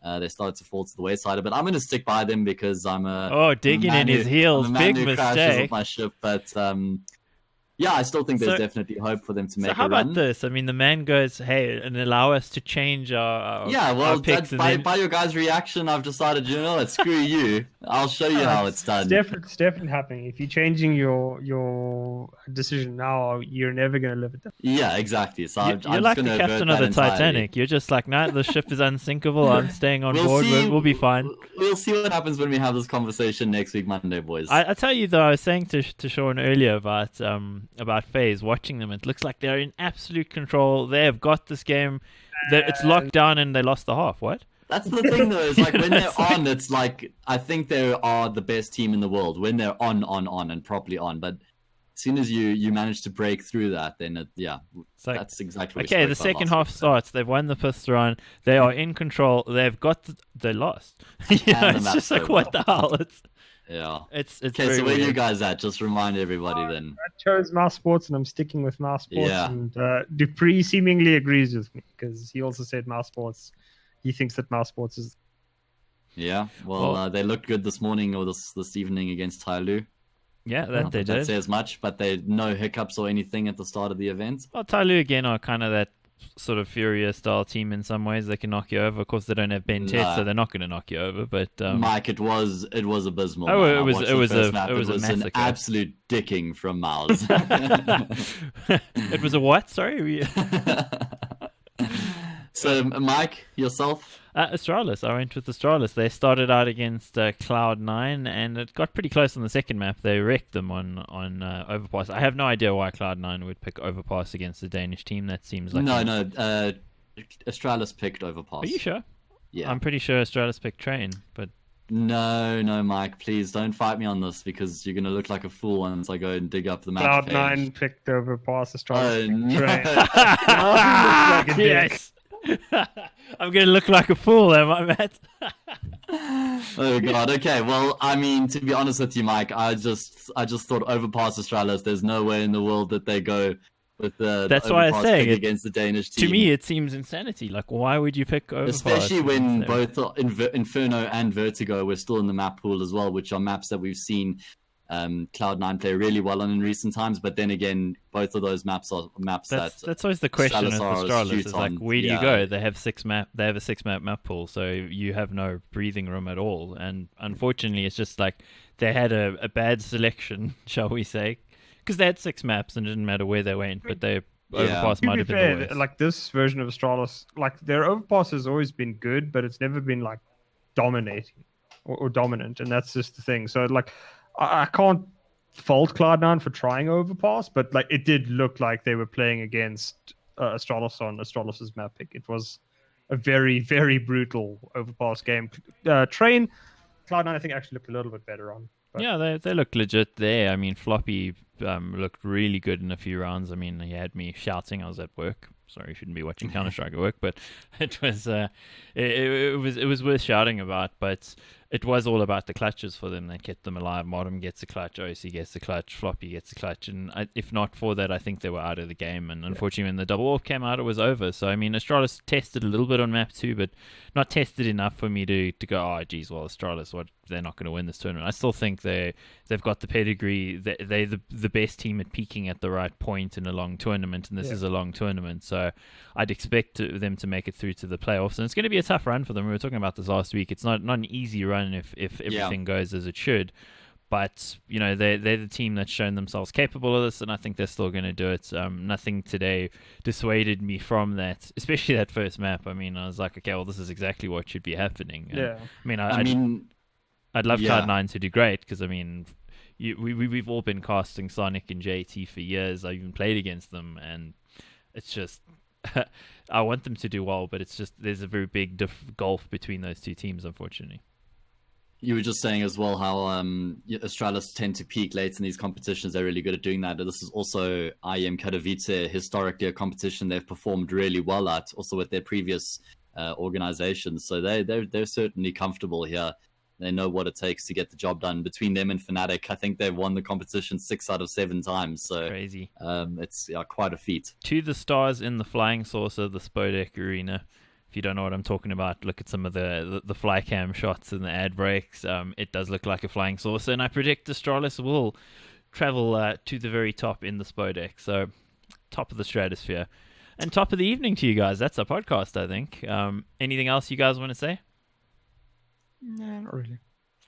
They started to fall to the wayside. But I'm going to stick by them because I'm digging in his heels, big mistake. My ship, but I still think there's definitely hope for them to make a run. So how about this? I mean, the man goes, hey, and allow us to change our picks. By your guys' reaction, I've decided, screw you. I'll show you how it's done. It's definitely happening. If you're changing your decision now, you're never going to live it down. Yeah, exactly. So you're like the captain of the Titanic. You're just like, no, the ship is unsinkable. I'm staying on board. We'll be fine. We'll see what happens when we have this conversation next week, Monday, boys. I tell you, though, I was saying to Sean earlier about FaZe, watching them, it looks like they're in absolute control. They have got this game. It's locked down and they lost the half. What? That's the thing, though. It's like when they're on, it's like I think they are the best team in the world when they're on, and properly on. But as soon as you manage to break through that, then that's exactly what okay. The second half starts. They've won the first round. They are in control. They've got. They lost. It's just like what the hell? It's okay. So where are you guys at? Just remind everybody then. I chose Mouse Sports, and I'm sticking with Mouse Sports. Yeah. And Dupree seemingly agrees with me because he also said Mouse Sports. He thinks that Mouse Sports is. Yeah. Well, they looked good this morning or this evening against Tyloo. Yeah, they did. That says much, but they no hiccups or anything at the start of the event. Well, Tyloo again are kind of that sort of Furia style team in some ways. They can knock you over. Of course, they don't have Ben Ted, so they're not going to knock you over. But Mike, it was abysmal. Oh, it was an absolute dicking from Miles. It was a what? Sorry. So, Mike, yourself? Astralis. I went with Astralis. They started out against Cloud9, and it got pretty close on the second map. They wrecked them on Overpass. I have no idea why Cloud9 would pick Overpass against the Danish team. That seems like... No. Astralis picked Overpass. Are you sure? Yeah. I'm pretty sure Astralis picked Train, but... No, Mike, please don't fight me on this because you're going to look like a fool once I go and dig up the map page. Cloud9 picked Overpass, Astralis Train. Yes. I'm going to look like a fool, am I, Matt? Oh god. Okay. Well, I mean, to be honest with you, Mike, I just thought Overpass Astralis. There's no way in the world that they go with the. That's why I say against the Danish team. To me, it seems insanity. Like, why would you pick Overpass? Especially when both Inferno and Vertigo were still in the map pool as well, which are maps that we've seen Cloud9 play really well on in recent times. But then again, both of those maps are maps that's always the question with Astralis. Is like, where do you go? They have a 6-map map pool, so you have no breathing room at all. And unfortunately, it's just like they had a bad selection, shall we say, because they had 6 maps and it didn't matter where they went. But they Overpass might have been the worst. Like this version of Astralis, like their Overpass has always been good, but it's never been like dominating or dominant, and that's just the thing. So like, I can't fault Cloud9 for trying overpass, but like it did look like they were playing against Astralis on Astralis's map pick. It was a very, very brutal overpass game. Train, Cloud9 I think actually looked a little bit better on. But... Yeah, they looked legit there. I mean, Floppy looked really good in a few rounds. I mean, he had me shouting. I was at work. Sorry, you shouldn't be watching Counter-Strike at work, but it was it was worth shouting about. But it was all about the clutches for them. They kept them alive. Modem gets a clutch, OC gets a clutch, Floppy gets a clutch, and if not for that, I think they were out of the game. And unfortunately, when the double AWP came out, it was over. So I mean, Astralis tested a little bit on map 2, but not tested enough for me to go, oh geez, well Astralis, what, they're not going to win this tournament. I still think they've got the pedigree. They're the best team at peaking at the right point in a long tournament, and this is a long tournament. So I'd expect them to make it through to the playoffs, and it's going to be a tough run for them. We were talking about this last week. It's not an easy run if everything goes as it should. But, you know, they're the team that's shown themselves capable of this, and I think they're still going to do it. Nothing today dissuaded me from that, especially that first map. I mean, I was like, okay, well, this is exactly what should be happening. And, I mean, I'd love Cloud9 to do great, because, I mean, we've all been casting Sonic and JT for years. I've even played against them, and it's just... I want them to do well, but it's just there's a very big gulf between those two teams, unfortunately. You were just saying as well how Astralis tend to peak late in these competitions. They're really good at doing that. This is also IEM Katowice, historically a competition they've performed really well at, also with their previous organizations. So they're certainly comfortable here. They know what it takes to get the job done. Between them and Fnatic, I think they've won the competition 6 out of 7 times. So crazy. It's quite a feat. To the stars in the flying saucer, the Spodek Arena. If you don't know what I'm talking about, look at some of the fly cam shots and the ad breaks. It does look like a flying saucer, and I predict Astralis will travel to the very top in the Spodek. So, top of the stratosphere. And top of the evening to you guys. That's our podcast, I think. Anything else you guys want to say? No, not really.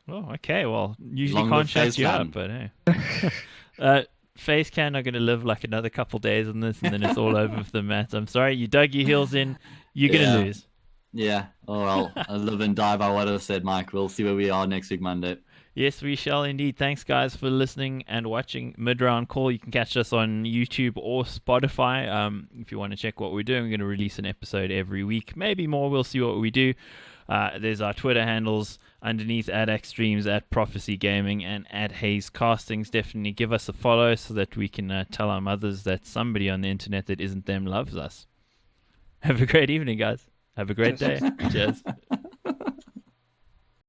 Oh, okay. Well, usually can't shut you up, but hey. FaZe are going to live like another couple days on this, and then it's all over for the Matt. I'm sorry, you dug your heels in. You're going to lose. Yeah. Oh, well, I live and die by what I said, Mike. We'll see where we are next week, Monday. Yes, we shall indeed. Thanks, guys, for listening and watching Mid-Round Call. You can catch us on YouTube or Spotify. If you want to check what we're doing, we're going to release an episode every week. Maybe more. We'll see what we do. There's our Twitter handles underneath at axtremes, at Profeci Gaming, and at HAzE Castings. Definitely give us a follow so that we can tell our mothers that somebody on the internet that isn't them loves us. Have a great evening, guys. Have a great day. Cheers.